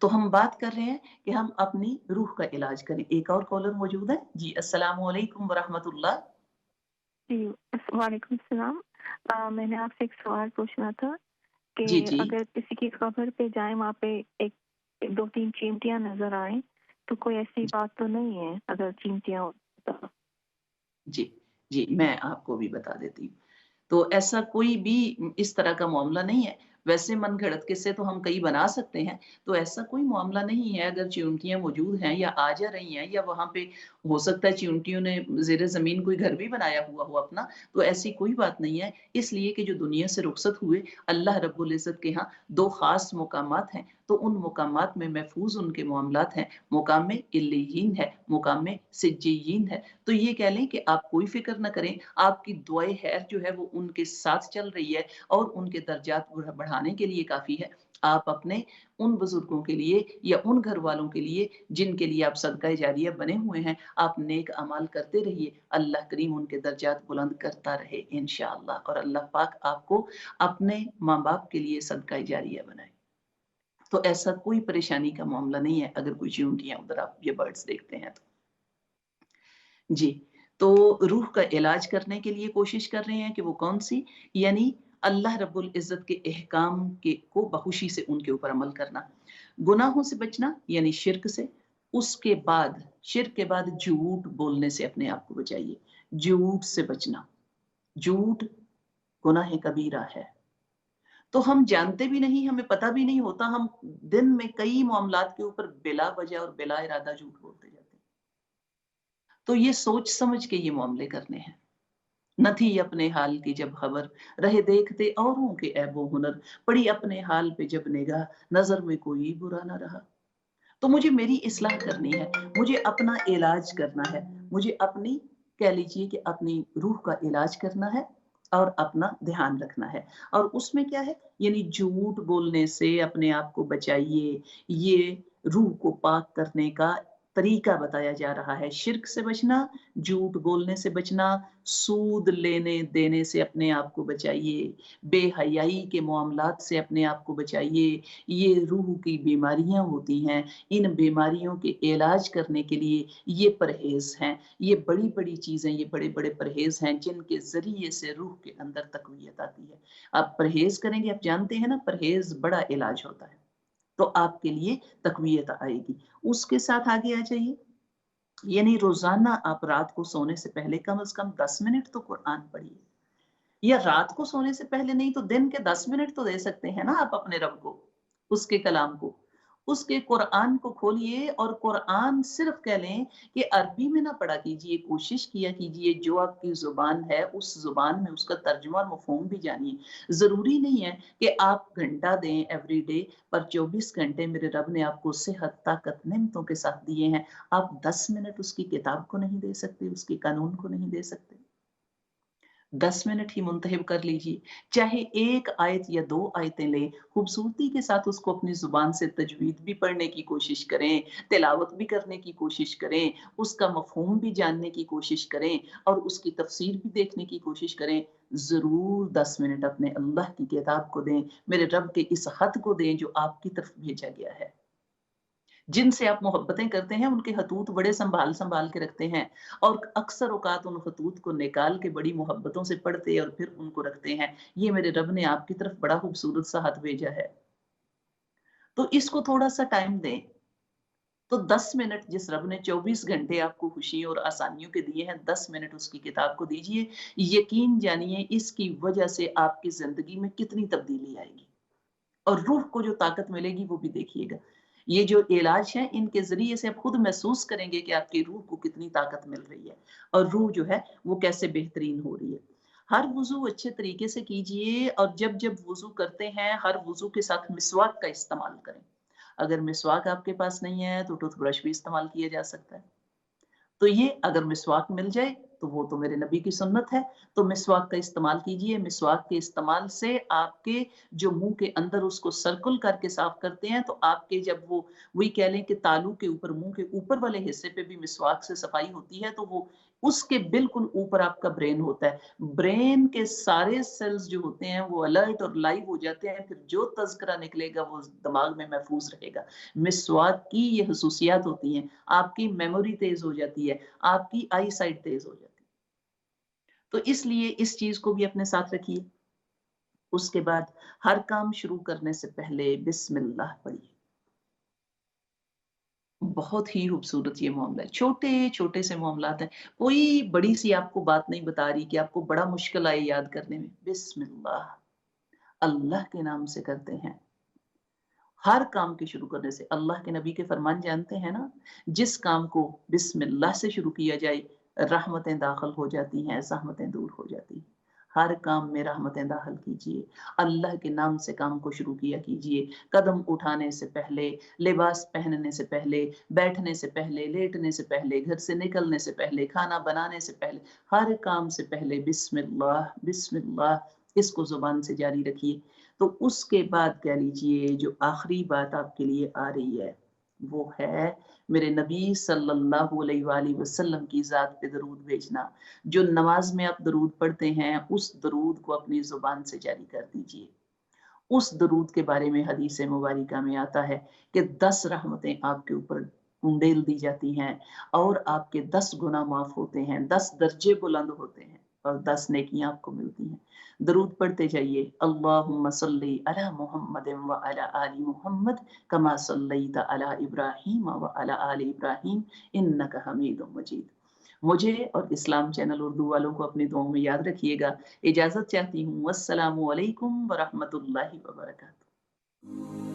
تو ہم بات کر رہے ہیں کہ ہم اپنی روح کا علاج کریں. ایک اور کالر موجود ہے. جی السلام علیکم ورحمۃ اللہ. جی وعلیکم السلام. میں نے آپ سے ایک سوال پوچھنا تھا کہ جی جی اگر کسی کی قبر پہ جائیں، وہاں پہ 2-3 چیمٹیاں نظر آئیں، تو کوئی ایسی بات تو نہیں ہے اگر چیمٹیاں ہو تو؟ جی جی میں آپ کو بھی بتا دیتی ہوں. تو ایسا کوئی بھی اس طرح کا معاملہ نہیں ہے. ویسے من گھڑت قصے تو ہم کئی بنا سکتے ہیں، تو ایسا کوئی معاملہ نہیں ہے. اگر چیونٹیاں موجود ہیں یا آ جا رہی ہیں، یا وہاں پہ ہو سکتا ہے چیونٹیوں نے زیر زمین کوئی گھر بھی بنایا ہوا ہو اپنا، تو ایسی کوئی بات نہیں ہے. اس لیے کہ جو دنیا سے رخصت ہوئے، اللہ رب العزت کے ہاں 2 خاص مقامات ہیں، تو ان مقامات میں محفوظ ان کے معاملات ہیں. مقام علیین ہے، مقام سجیین ہے. تو یہ کہہ لیں کہ آپ کوئی فکر نہ کریں، آپ کی دعائے خیر جو ہے وہ ان کے ساتھ چل رہی ہے، اور ان کے درجات بڑھانے کے لیے کافی ہے. آپ اپنے ان بزرگوں کے لیے یا ان گھر والوں کے لیے جن کے لیے آپ صدقہ جاریہ بنے ہوئے ہیں، آپ نیک اعمال کرتے رہیے. اللہ کریم ان کے درجات بلند کرتا رہے انشاءاللہ، اور اللہ پاک آپ کو اپنے ماں باپ کے لیے صدقہ جاریہ بنائے. تو ایسا کوئی پریشانی کا معاملہ نہیں ہے اگر کوئی چیونٹیاں ادھر آپ یہ برڈز دیکھتے ہیں تو. جی، تو روح کا علاج کرنے کے لیے کوشش کر رہے ہیں کہ وہ کون سی، یعنی اللہ رب العزت کے احکام کو بخوشی سے ان کے اوپر عمل کرنا. گناہوں سے بچنا یعنی شرک سے. اس کے بعد شرک کے بعد جھوٹ بولنے سے اپنے آپ کو بچائیے. جھوٹ سے بچنا. جھوٹ گناہ کبیرہ ہے. تو ہم جانتے بھی نہیں، ہمیں پتہ بھی نہیں ہوتا، ہم دن میں کئی معاملات کے اوپر بلا وجہ اور بلا ارادہ جھوٹ بولتے جاتے ہیں. تو یہ سوچ سمجھ کے یہ معاملے کرنے ہیں. نہ تھی اپنے حال کی جب خبر، رہے دیکھتے اوروں کے عیب و ہنر، پڑی اپنے حال پہ جب نگاہ، نظر میں کوئی برا نہ رہا. تو مجھے میری اصلاح کرنی ہے، مجھے اپنا علاج کرنا ہے، مجھے اپنی کہہ لیجیے کہ اپنی روح کا علاج کرنا ہے اور اپنا دھیان رکھنا ہے. اور اس میں کیا ہے، یعنی جھوٹ بولنے سے اپنے آپ کو بچائیے. یہ روح کو پاک کرنے کا طریقہ بتایا جا رہا ہے. شرک سے بچنا، جھوٹ بولنے سے بچنا، سود لینے دینے سے اپنے آپ کو بچائیے، بے حیائی کے معاملات سے اپنے آپ کو بچائیے. یہ روح کی بیماریاں ہوتی ہیں، ان بیماریوں کے علاج کرنے کے لیے یہ پرہیز ہیں. یہ بڑی بڑی چیزیں، یہ بڑے بڑے پرہیز ہیں جن کے ذریعے سے روح کے اندر تقویت آتی ہے. آپ پرہیز کریں گے، آپ جانتے ہیں نا پرہیز بڑا علاج ہوتا ہے، تو آپ کے لیے تقویت آئے گی. اس کے ساتھ آگے آ جائیے، یعنی روزانہ آپ رات کو سونے سے پہلے کم از کم 10 منٹ تو قرآن پڑھیے. یا رات کو سونے سے پہلے نہیں تو دن کے 10 منٹ تو دے سکتے ہیں نا آپ اپنے رب کو، اس کے کلام کو، اس کے قرآن کو کھولیے. اور قرآن صرف کہہ لیں کہ عربی میں نہ پڑھا کیجیے، کوشش کیا کیجیے جو آپ کی زبان ہے اس زبان میں اس کا ترجمہ اور مفہوم بھی جانیے. ضروری نہیں ہے کہ آپ گھنٹہ دیں ایوری ڈے، پر 24 گھنٹے میرے رب نے آپ کو صحت، طاقت، نعمتوں کے ساتھ دیے ہیں. آپ 10 منٹ اس کی کتاب کو نہیں دے سکتے، اس کے قانون کو نہیں دے سکتے. 10 منٹ ہی منتخب کر لیجیے. چاہے ایک آیت یا 2 آیتیں لیں، خوبصورتی کے ساتھ اس کو اپنی زبان سے تجوید بھی پڑھنے کی کوشش کریں، تلاوت بھی کرنے کی کوشش کریں، اس کا مفہوم بھی جاننے کی کوشش کریں، اور اس کی تفسیر بھی دیکھنے کی کوشش کریں. ضرور 10 منٹ اپنے اللہ کی کتاب کو دیں، میرے رب کے اس خط کو دیں جو آپ کی طرف بھیجا گیا ہے. جن سے آپ محبتیں کرتے ہیں ان کے خطوط بڑے سنبھال سنبھال کے رکھتے ہیں، اور اکثر اوقات ان خطوط کو نکال کے بڑی محبتوں سے پڑھتے اور پھر ان کو رکھتے ہیں. یہ میرے رب نے آپ کی طرف بڑا خوبصورت سا خط بھیجا ہے، تو اس کو تھوڑا سا ٹائم دیں. تو 10 منٹ جس رب نے 24 گھنٹے آپ کو خوشیوں اور آسانیوں کے دیے ہیں، 10 منٹ اس کی کتاب کو دیجئے. یقین جانیے اس کی وجہ سے آپ کی زندگی میں کتنی تبدیلی آئے گی، اور روح کو جو طاقت ملے گی وہ بھی دیکھیے گا. یہ جو علاج ہے ان کے ذریعے سے آپ خود محسوس کریں گے کہ آپ کی روح کو کتنی طاقت مل رہی ہے، اور روح جو ہے وہ کیسے بہترین ہو رہی ہے. ہر وضو اچھے طریقے سے کیجئے، اور جب جب وضو کرتے ہیں ہر وضو کے ساتھ مسواک کا استعمال کریں. اگر مسواک آپ کے پاس نہیں ہے تو ٹوتھ برش بھی استعمال کیا جا سکتا ہے. تو یہ اگر مسواک مل جائے تو وہ تو میرے نبی کی سنت ہے، تو مسواک کا استعمال کیجئے. مسواک کے استعمال سے آپ کے جو منہ کے اندر اس کو سرکل کر کے صاف کرتے ہیں، تو آپ کے جب وہی کہہ لیں کہ تالو کے اوپر، منہ کے اوپر والے حصے پہ بھی مسواک سے صفائی ہوتی ہے، تو وہ اس کے بالکل اوپر آپ کا برین ہوتا ہے. برین کے سارے سیلز جو ہوتے ہیں وہ الرٹ اور لائیو ہو جاتے ہیں، پھر جو تذکرہ نکلے گا وہ دماغ میں محفوظ رہے گا. مسواک کی یہ خصوصیات ہوتی ہیں، آپ کی میموری تیز ہو جاتی ہے، آپ کی آئی سائٹ تیز ہو جاتی ہے. تو اس لیے اس چیز کو بھی اپنے ساتھ رکھیے. اس کے بعد ہر کام شروع کرنے سے پہلے بسم اللہ پڑھیے. बहुत ही खूबसूरत ये मामला है। छोटे-छोटे से मामलात हैं। कोई बड़ी सी आपको बात नहीं बता रही कि आपको बड़ा मुश्किल आए याद करने में। बिस्मिल्लाह, अल्लाह के नाम से करते हैं। हर काम के शुरू करने से अल्लाह के नबी के फरमान जानते हैं ना, जिस काम को बिस्मिल्लाह से शुरू किया जाए, रहमतें दाखिल हो जाती हैं, ज़हमतें दूर हो जाती हैं। हर काम में रहमतें दाखिल कीजिए, अल्लाह के नाम से काम को शुरू किया कीजिए। कदम उठाने से पहले, लिबास पहनने से पहले, बैठने से पहले, लेटने से पहले, घर से निकलने से पहले, खाना बनाने से पहले, हर काम से पहले बिस्मिल्लाह, बिस्मिल्लाह इसको ज़ुबान से जारी रखिए। तो उसके बाद कह लीजिए जो आखिरी बात आपके लिए आ रही है, वो है मेरे नबी सल्लल्लाहु अलैहि वसल्लम की ज़ात पे दरूद भेजना। जो नमाज में आप दरूद पढ़ते हैं, उस दरूद को अपनी ज़ुबान से जारी कर दीजिए। उस दरूद के बारे में हदीस मुबारिका में आता है कि 10 रहमतें आपके ऊपर उंडेल दी जाती हैं और आपके 10 गुनाह माफ़ होते हैं, 10 दर्जे बुलंद होते हैं और 10 नेकियां आपको मिलती हैं। दरूद पढ़ते जाइए, अल्लाहुम्मा सल्ली अला मुहम्मदिन व अला आलि मुहम्मद कमा सल्लैता अला इब्राहीम व अला आलि इब्राहीम इन्नका हमीदुम मजीद। मुझे और इस्लाम चैनल उर्दू वालों को अपनी दुआओं में याद रखिएगा। इजाज़त चाहती हूँ। अस्सलामु अलैकुम व रहमतुल्लाहि व बरकातुहू।